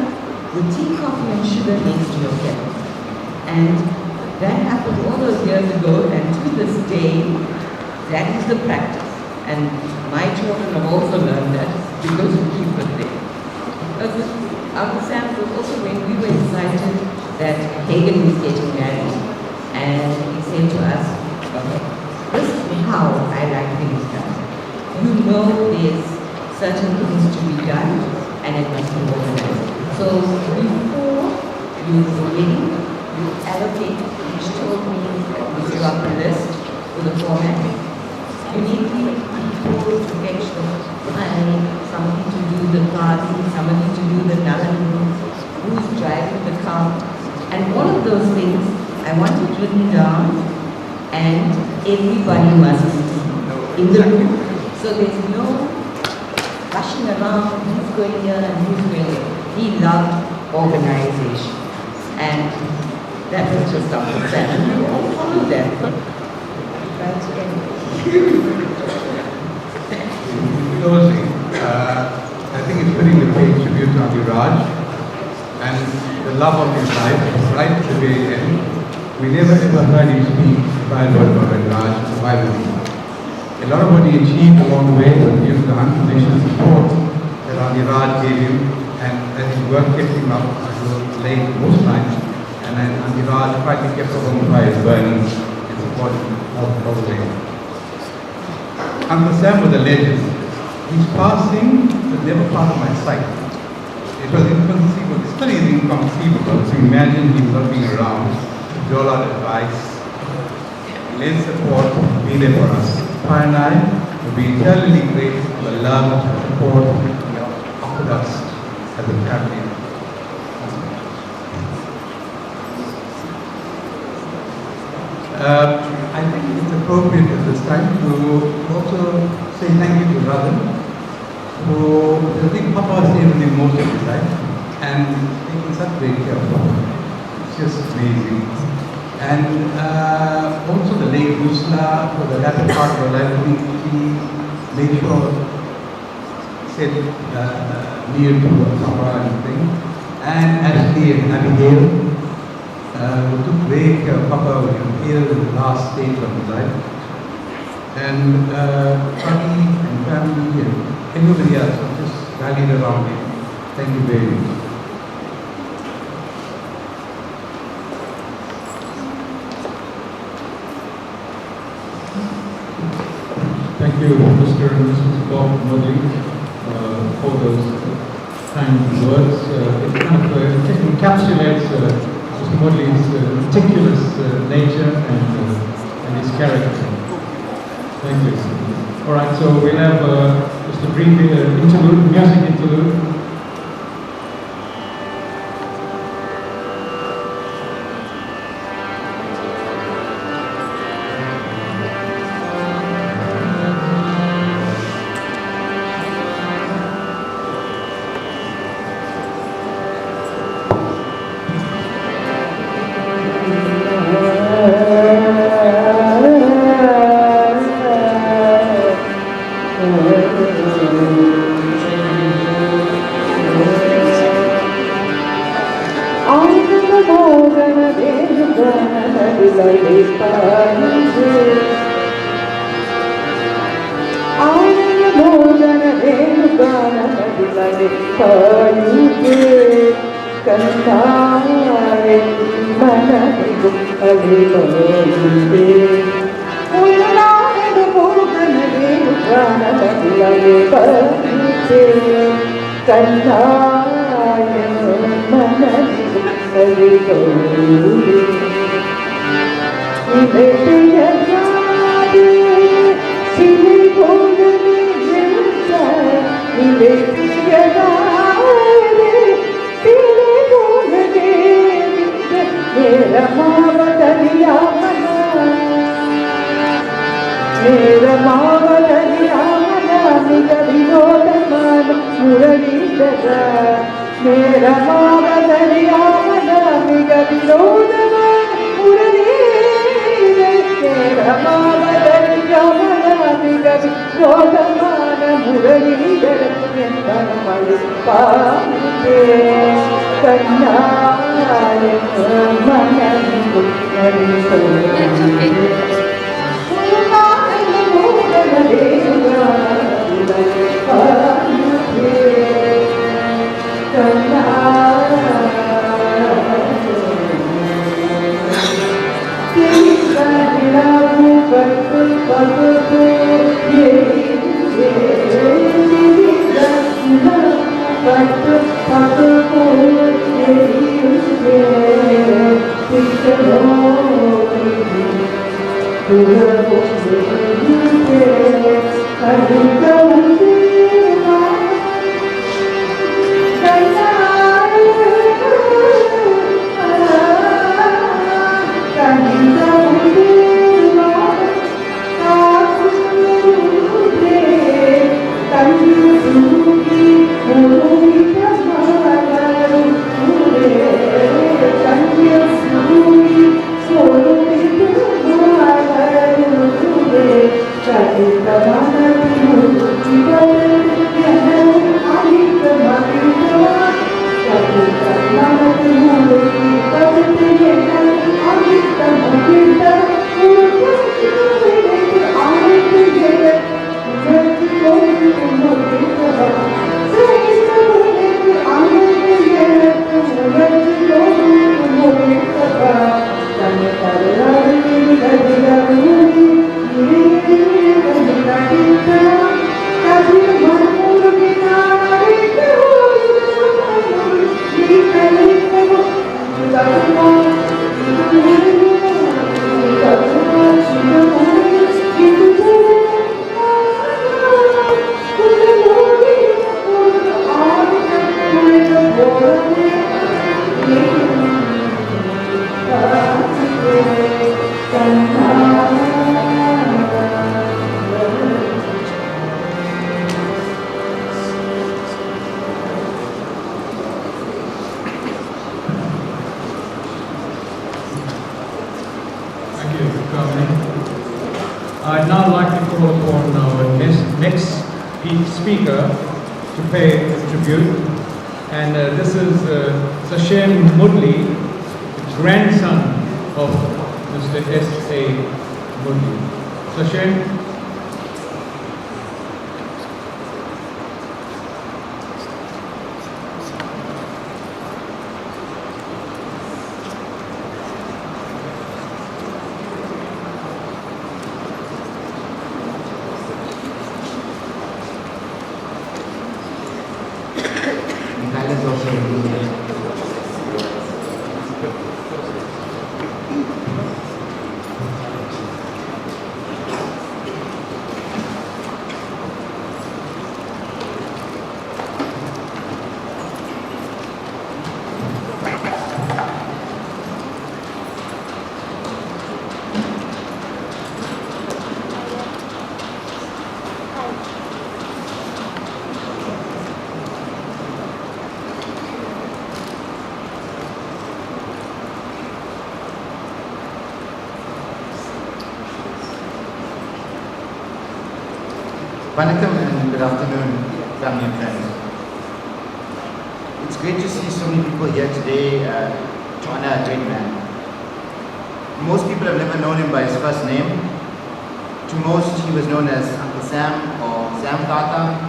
with tea, coffee, and sugar next to your kettle? And that happened all those years ago, and to this day, that is the practice. And my children have also learned that because we keep it there. Uncle Sam was also when we were excited that Hagen was getting married, and he said to us, okay, this is how I like things done. There's certain things to be done, and it must be organized. So before you go in, you allocate, each told me, we drew up a list with a format. You need people to fetch the money, somebody to do the party, somebody to do the nalani, who's driving the car. And all of those things, I want it written down, and everybody must be in the group. So there's no rushing around, who's going here and who's going here. He loved organization. And that was just Uncle Sam. We all followed that. But anyway. In closing, I think it's fitting to pay tribute to Auntie Raj and the love of his life right to the very end. We never ever heard him speak by word of Raj while living. A lot of what he achieved along the way was due to the unconditional support that Auntie Raj gave him, and as his work kept him up until late most nights, and then Auntie Raj quietly kept the home fires burning and supported him all the way. Uncle Sam was a legend. His passing was never part of my sight. It was inconceivable, it still is inconceivable to imagine him not being around to dole out advice, lend support, be there for us. Pa and I will be eternally grateful for the love and support he offered us as a family. I think it's appropriate at this time to also say thank you to Radhan, who I think Papa stayed with him most of the time and taking such great care of him. It's just amazing. And also the late Rusla, for the latter part of her life, I think he made sure said near to Papa and things. And Ashley and Abigail, who took great care of Papa when he was ill in the last stage of his life. And Pagi and family and everybody else just rallied around him. Thank you very much. Thank you, Mr. and Mrs. Bob Moodley, for those kind words. It kind of encapsulates Mr. Moodley's meticulous nature and his character. Thank you. All right, so we'll have just a brief interlude, music interlude. I'd now like to call upon our next speaker to pay tribute, and this is S.A Moodley, grandson of Mr. S.A Moodley. S.A. Vanakkam and good afternoon, family and friends. It's great to see so many people here today to honor a great man. Most people have never known him by his first name. To most, he was known as Uncle Sam or Sam Tata.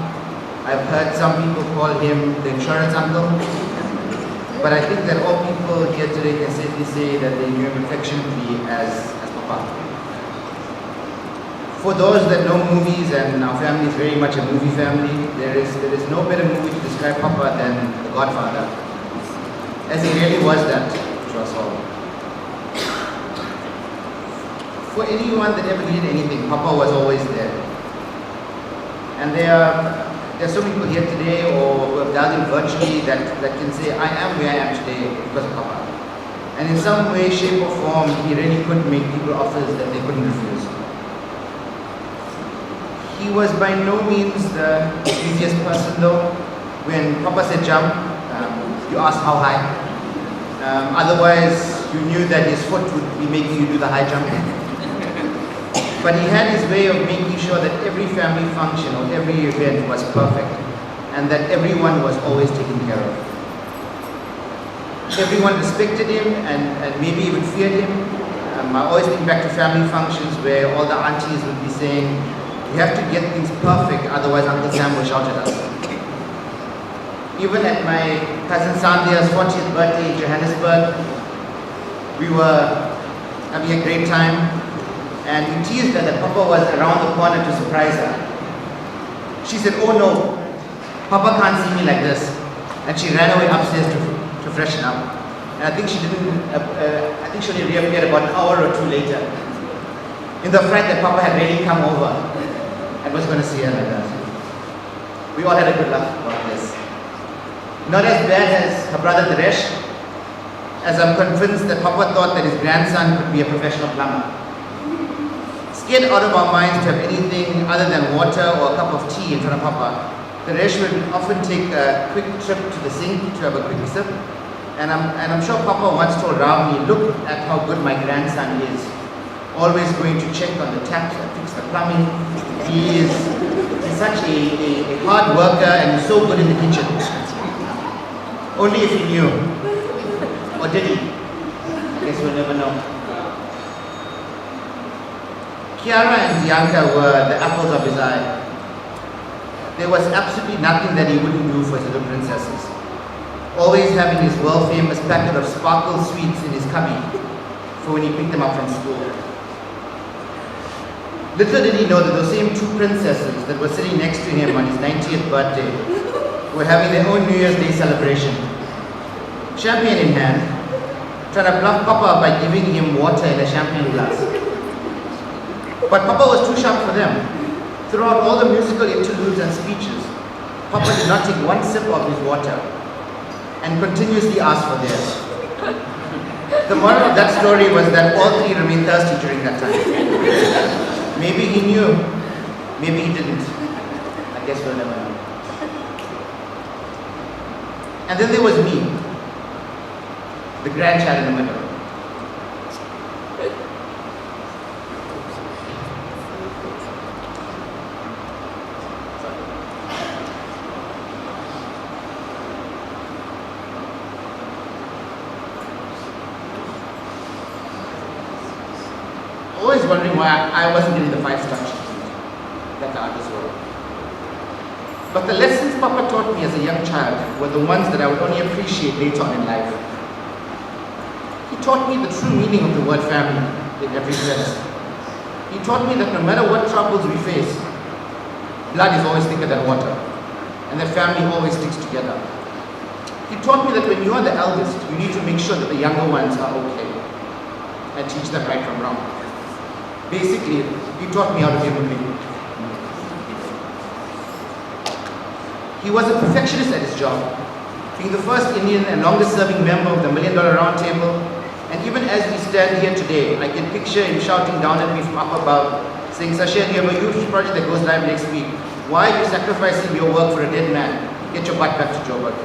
I've heard some people call him the insurance uncle. But I think that all people here today can safely say that they knew him affectionately as Papa. For those that know movies, and our family is very much a movie family, there is no better movie to describe Papa than The Godfather, as he really was that to us all. For anyone that ever needed anything, Papa was always there. And there are so many people here today or who have dialed in virtually that can say, I am where I am today because of Papa. And in some way, shape or form, he really could make people offers that they couldn't refuse. He was by no means the easiest person though. When Papa said jump, you asked how high. Otherwise, you knew that his foot would be making you do the high jump. But he had his way of making sure that every family function or every event was perfect and that everyone was always taken care of. Everyone respected him and maybe even feared him. I always think back to family functions where all the aunties would be saying, we have to get things perfect, otherwise Uncle Sam will shout at us. Even at my cousin Sandhya's 40th birthday in Johannesburg, we were having a great time and we teased her that Papa was around the corner to surprise her. She said, oh no, Papa can't see me like this. And she ran away upstairs to freshen up. And I think she only reappeared about an hour or two later, in the fright that Papa had really come over and was going to see her like that. We all had a good laugh about this. Not as bad as her brother Dinesh, as I'm convinced that Papa thought that his grandson could be a professional plumber. Scared out of our minds to have anything other than water or a cup of tea in front of Papa, Dinesh would often take a quick trip to the sink to have a quick sip. And I'm sure Papa once told Ravni, look at how good my grandson is. Always going to check on the taps and fix the plumbing. He's such a hard worker and he's so good in the kitchen. Only if he knew. Or did he? I guess we'll never know. Kiara and Bianca were the apples of his eye. There was absolutely nothing that he wouldn't do for his little princesses. Always having his world-famous packet of sparkle sweets in his cubby for when he picked them up from school. Little did he know that those same two princesses that were sitting next to him on his 90th birthday were having their own New Year's Day celebration. Champagne in hand, trying to bluff Papa by giving him water in a champagne glass. But Papa was too sharp for them. Throughout all the musical interludes and speeches, Papa did not take one sip of his water and continuously asked for theirs. The moral of that story was that all three remained thirsty during that time. Maybe he knew, maybe he didn't. I guess we'll never know. And then there was me, the grandchild in the middle. Always wondering why I wasn't getting the 5-star treatment that the others were. But the lessons Papa taught me as a young child were the ones that I would only appreciate later on in life. He taught me the true meaning of the word family in every sense. He taught me that no matter what troubles we face, blood is always thicker than water, and that family always sticks together. He taught me that when you are the eldest, you need to make sure that the younger ones are okay and teach them right from wrong. Basically, he taught me how to be a Muslim. He was a perfectionist at his job, being the first Indian and longest serving member of the $1 Million Round Table. And even as we stand here today, I can picture him shouting down at me from up above, saying, Sasha, you have a huge project that goes live next week. Why are you sacrificing your work for a dead man? Get your butt back to Joburg.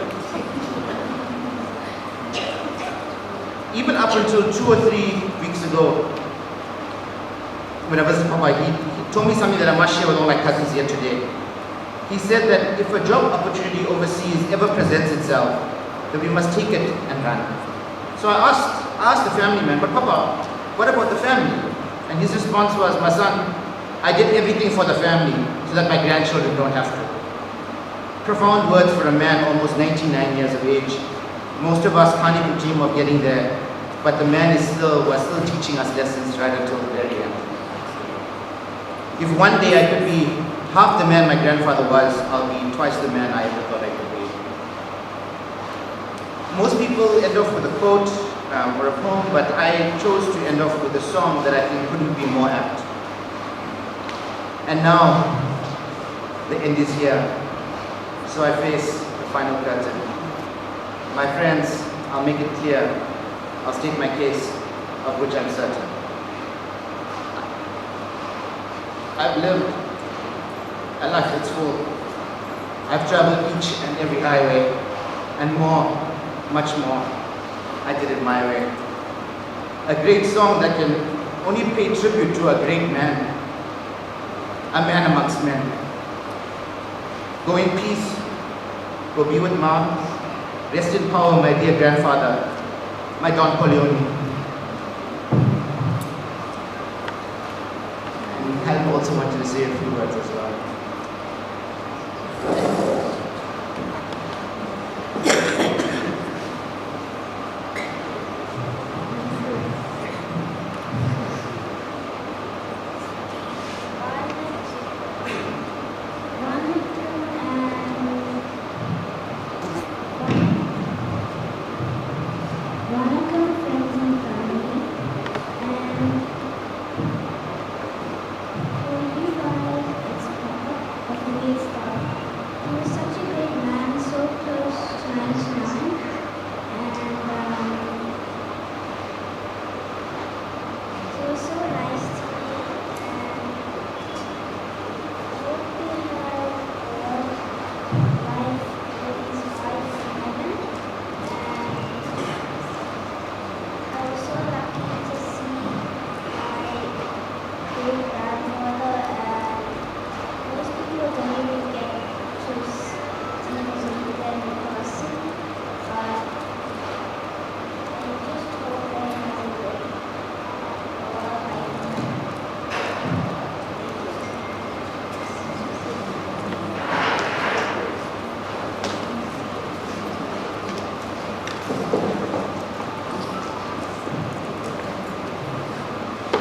Even up until 2 or 3 weeks ago, when I visited Papa, he told me something that I must share with all my cousins here today. He said that if a job opportunity overseas ever presents itself, that we must take it and run. So I asked the family man, but Papa, what about the family? And his response was, my son, I did everything for the family so that my grandchildren don't have to. Profound words for a man almost 99 years of age. Most of us can't even dream of getting there, but the man was still teaching us lessons right until the very end. If one day I could be half the man my grandfather was, I'll be twice the man I ever thought I could be. Most people end off with a quote or a poem, but I chose to end off with a song that I think couldn't be more apt. And now, the end is here, so I face the final curtain. My friends, I'll make it clear, I'll state my case, of which I'm certain. I've lived a life that's full. I've traveled each and every highway, and more, much more. I did it my way. A great song that can only pay tribute to a great man, a man amongst men. Go in peace, go be with Ma. Rest in power, my dear grandfather, my Don Corleone. And Helen also wanted to say a few words as well.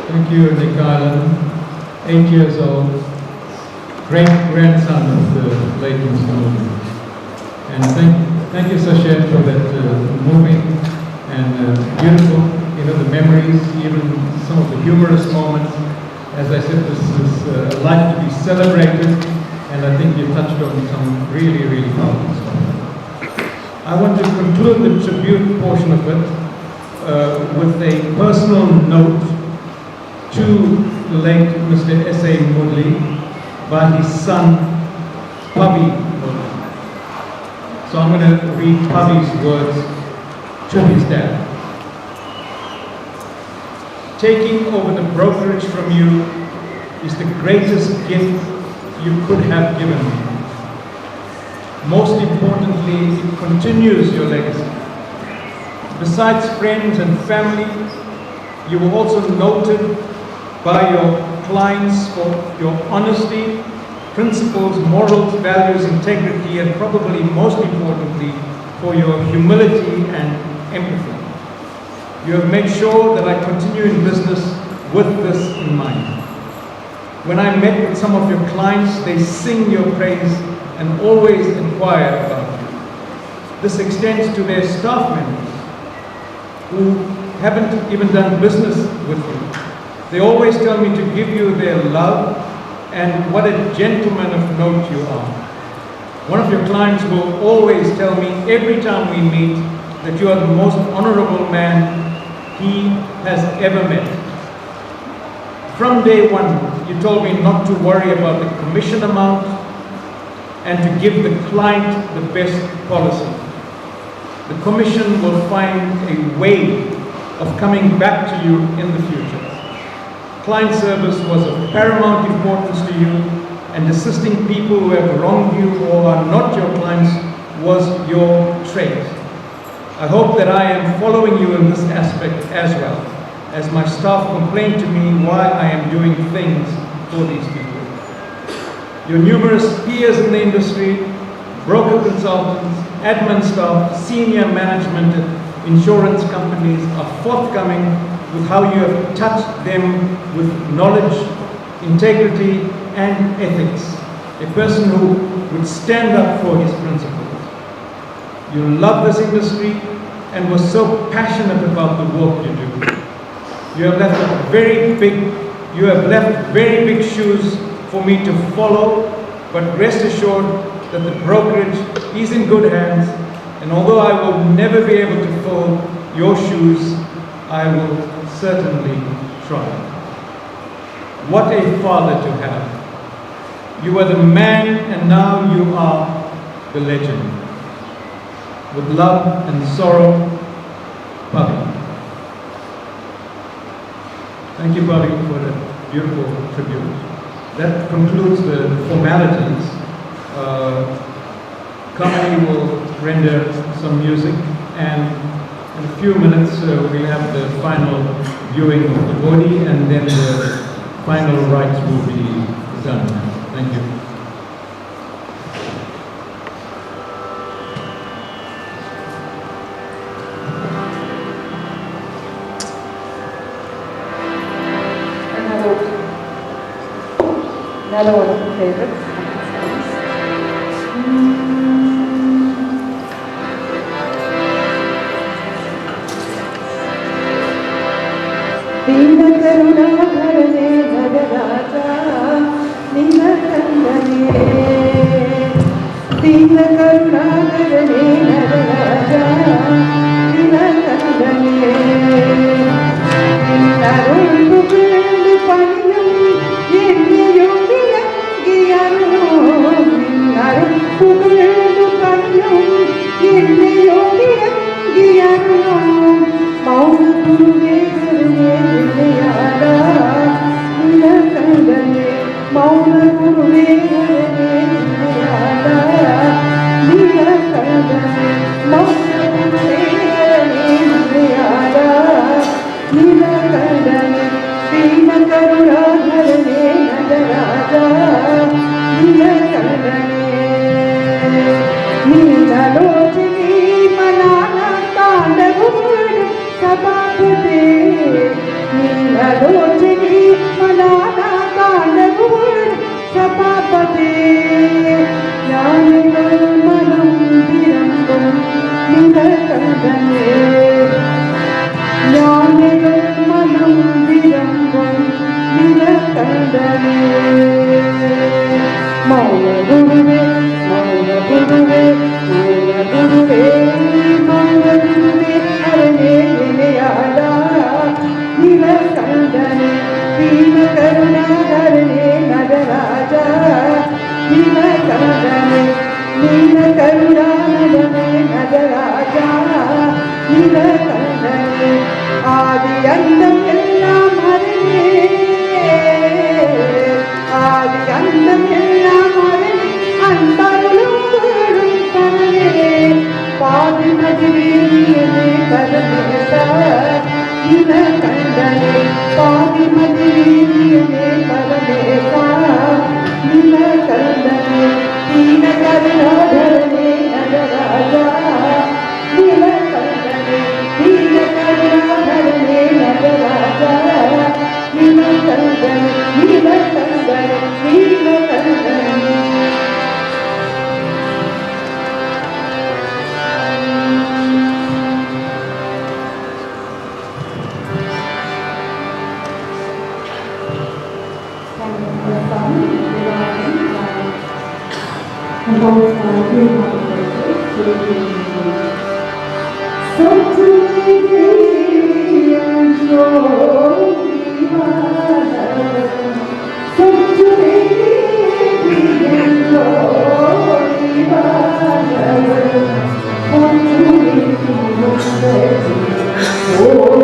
Thank you, Nick Island, 8 years old, great-grandson of the late Mr. Moodley. And thank you, Sachet, for that moving and beautiful, the memories, even some of the humorous moments. As I said, this is a life to be celebrated, and I think you touched on some really, really powerful stuff. I want to conclude the tribute portion of it with a personal note to the late Mr. S.A Moodley by his son, Pubby Moodley. So I'm going to read Pubby's words to his dad. Taking over the brokerage from you is the greatest gift you could have given me. Most importantly, it continues your legacy. Besides friends and family, you were also noted by your clients for your honesty, principles, morals, values, integrity, and probably most importantly, for your humility and empathy. You have made sure that I continue in business with this in mind. When I met with some of your clients, they sing your praise and always inquire about you. This extends to their staff members who haven't even done business with you. They always tell me to give you their love and what a gentleman of note you are. One of your clients will always tell me every time we meet that you are the most honorable man he has ever met. From day one, you told me not to worry about the commission amount and to give the client the best policy. The commission will find a way of coming back to you in the future. client service was of paramount importance to you, and assisting people who have wronged you or are not your clients was your trait. I hope that I am following you in this aspect as well, as my staff complain to me why I am doing things for these people. Your numerous peers in the industry, broker consultants, admin staff, senior management at insurance companies are forthcoming with how you have touched them with knowledge, integrity, and ethics. A person who would stand up for his principles. You love this industry and were so passionate about the work you do. You have left very big shoes for me to follow, but rest assured that the brokerage is in good hands, and although I will never be able to fill your shoes, I will certainly try. What a father to have. You were the man and now you are the legend. With love and sorrow, Bobby. Thank you, Bobby, for that beautiful tribute. That concludes the formalities. Kamini will render some music, and in a few minutes we'll have the final viewing of the body, and then the final rites will be done. Thank you. Another one of my favorites. Dina karuna dharane nagaraja, Dina kandane. Dina karuna dharane nagaraja, Dina kandane. Dina rundu paniyam, yeniyum giyanum. Dina rundu paniyam, yeniyum giyanum. Mauna guruve Mauna Gurve Nila Kandane, Mauna Gurve Nila Kandane, Dina Karuna Dharane Nagaraja, Nila Kandane, Nila Lochini Manana Tandagur Sabapate, Nila Lochini Manana Tandagur Sabapate, Yanigal Manam Dirambam Nila Kandane, Yanigal Manam Dirambam Nila Kandane, Mauna Guruve, Mauna Guruve, Mauna Guruve, Mauna Guruve, Arane Nileyada, Nila Kandane, Dina Karuna Dharane Nagaraja, Nila Kandane, Dina Karuna Dharane Nagaraja, Nila Kandane, Adi Andam Ellam Harane, Adi Andam Ellam Harane, Antarulum Parane, Padi Madhuriyane Paramesa, Nila Kandane, Padi Madhuriyane Paramesa, Nila Kandane, Dina Karuna Dharane Nagaraja, Nila Kandane, Dina Karuna Dharane Nagaraja, Nila Kandane, Nila Kandane, Nila Kandane. Oh,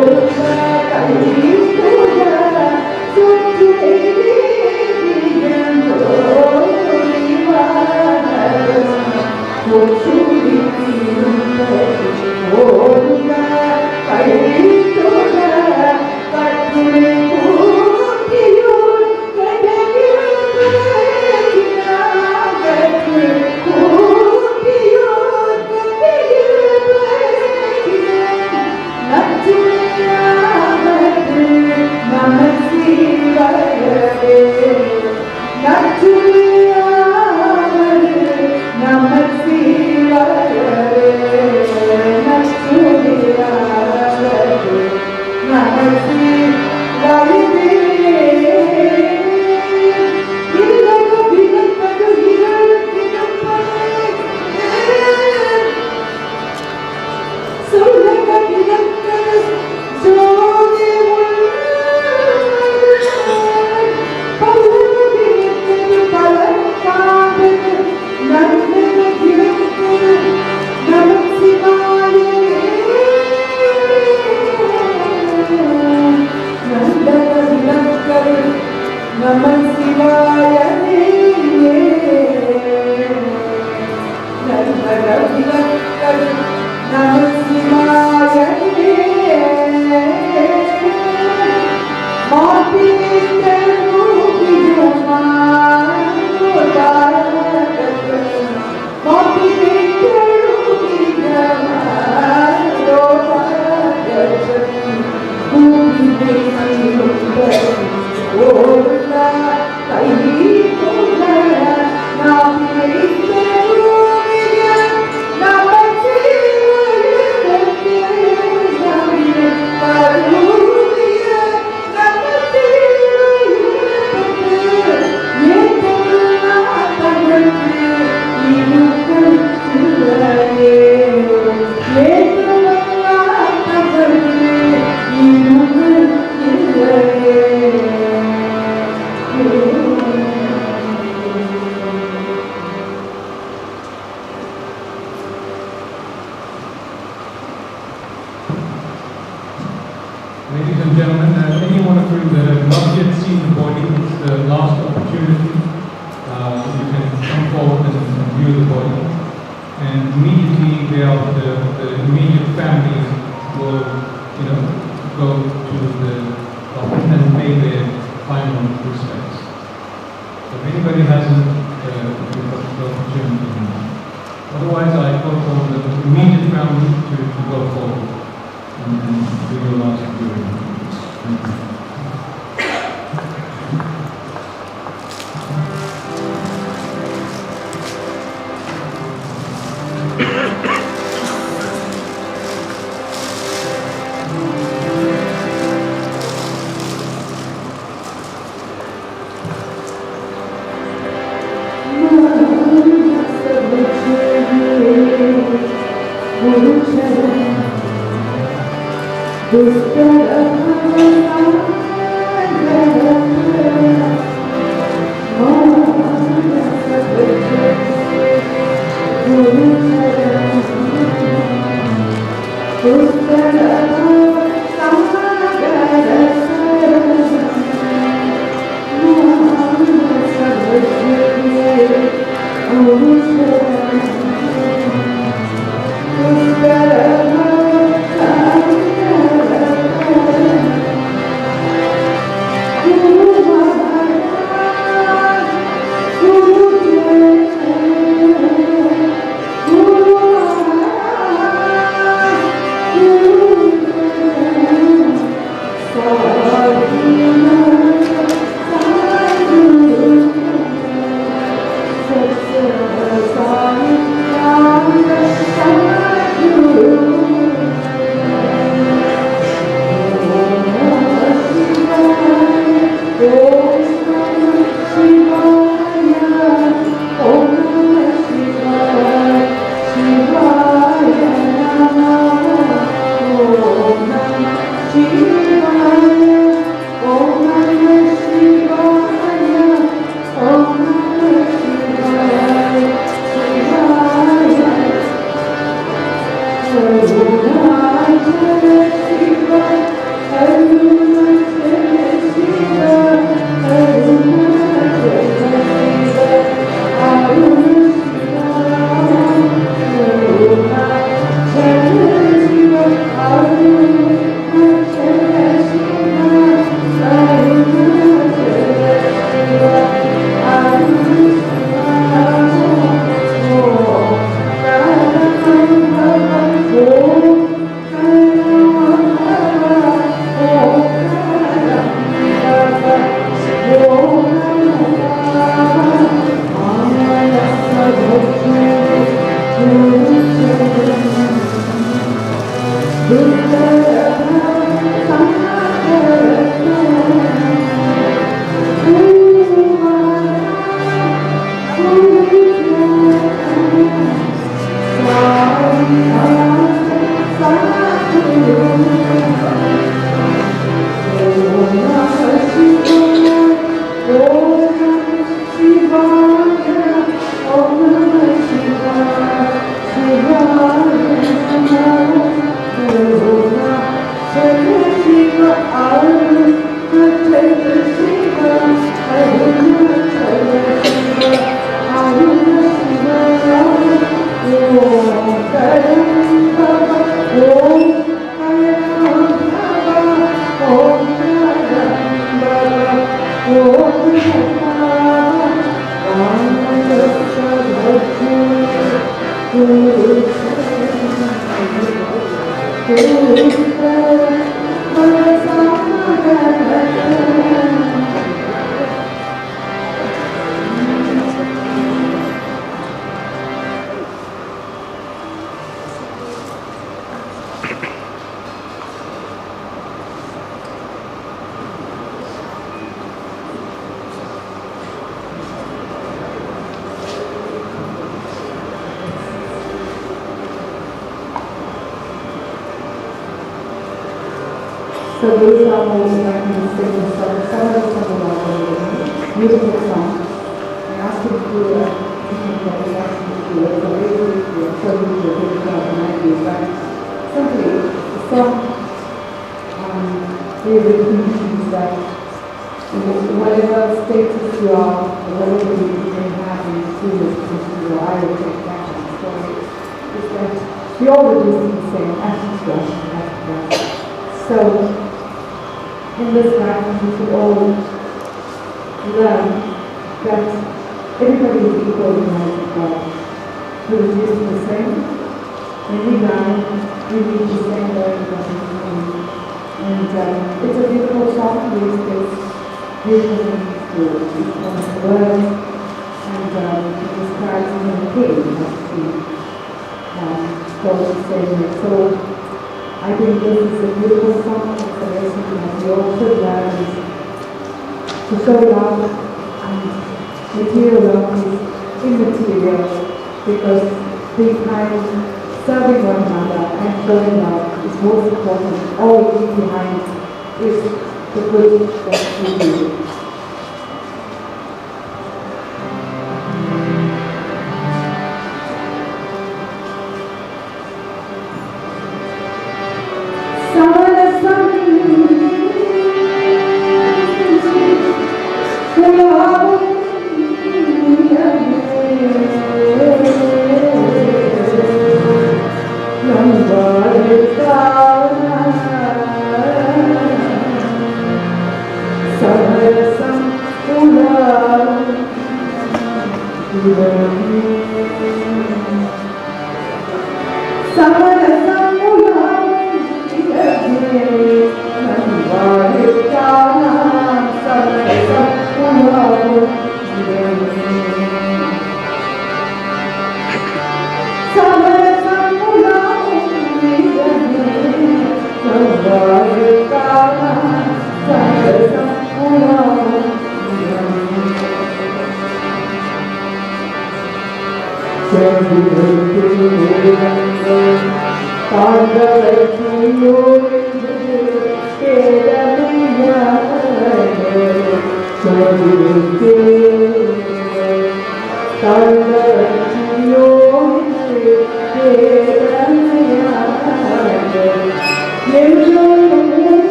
Ladies and gentlemen, anyone of you that have not yet seen the body, it's the last opportunity. You can come forward and view the body. And immediately thereafter, the immediate family will, go to the coffin and pay their final respects. So if anybody hasn't the opportunity, otherwise I call for the immediate family to go forward and do your last viewing. Thank you. Shiva, So those are all the singing songs. Some of them are beautiful songs. I asked him to do it. He asked me to do it. So basically, I'm sure he did a good job and I did. But simply, the song really means that whatever status you are, or whatever you may have in the you are, I will take that. So it's that we all do the same, as so in this life, we should all learn that everybody is equal in the eyes of God. We are just the same. When we die, we reach the same level of God. And it's a beautiful song. It's beautiful to each one of the words. And it describes the king as the God is saying. So I think this is a beautiful song. It's a lesson that we all should learn to show love, and material love is immaterial, because being kind, serving one another and showing love is most important. All we leave behind is the good that we do.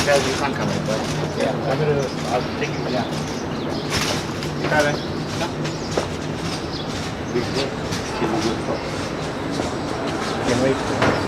Guys, you can't come in, but yeah, I'll take you, yeah. You have it? No? You can wait.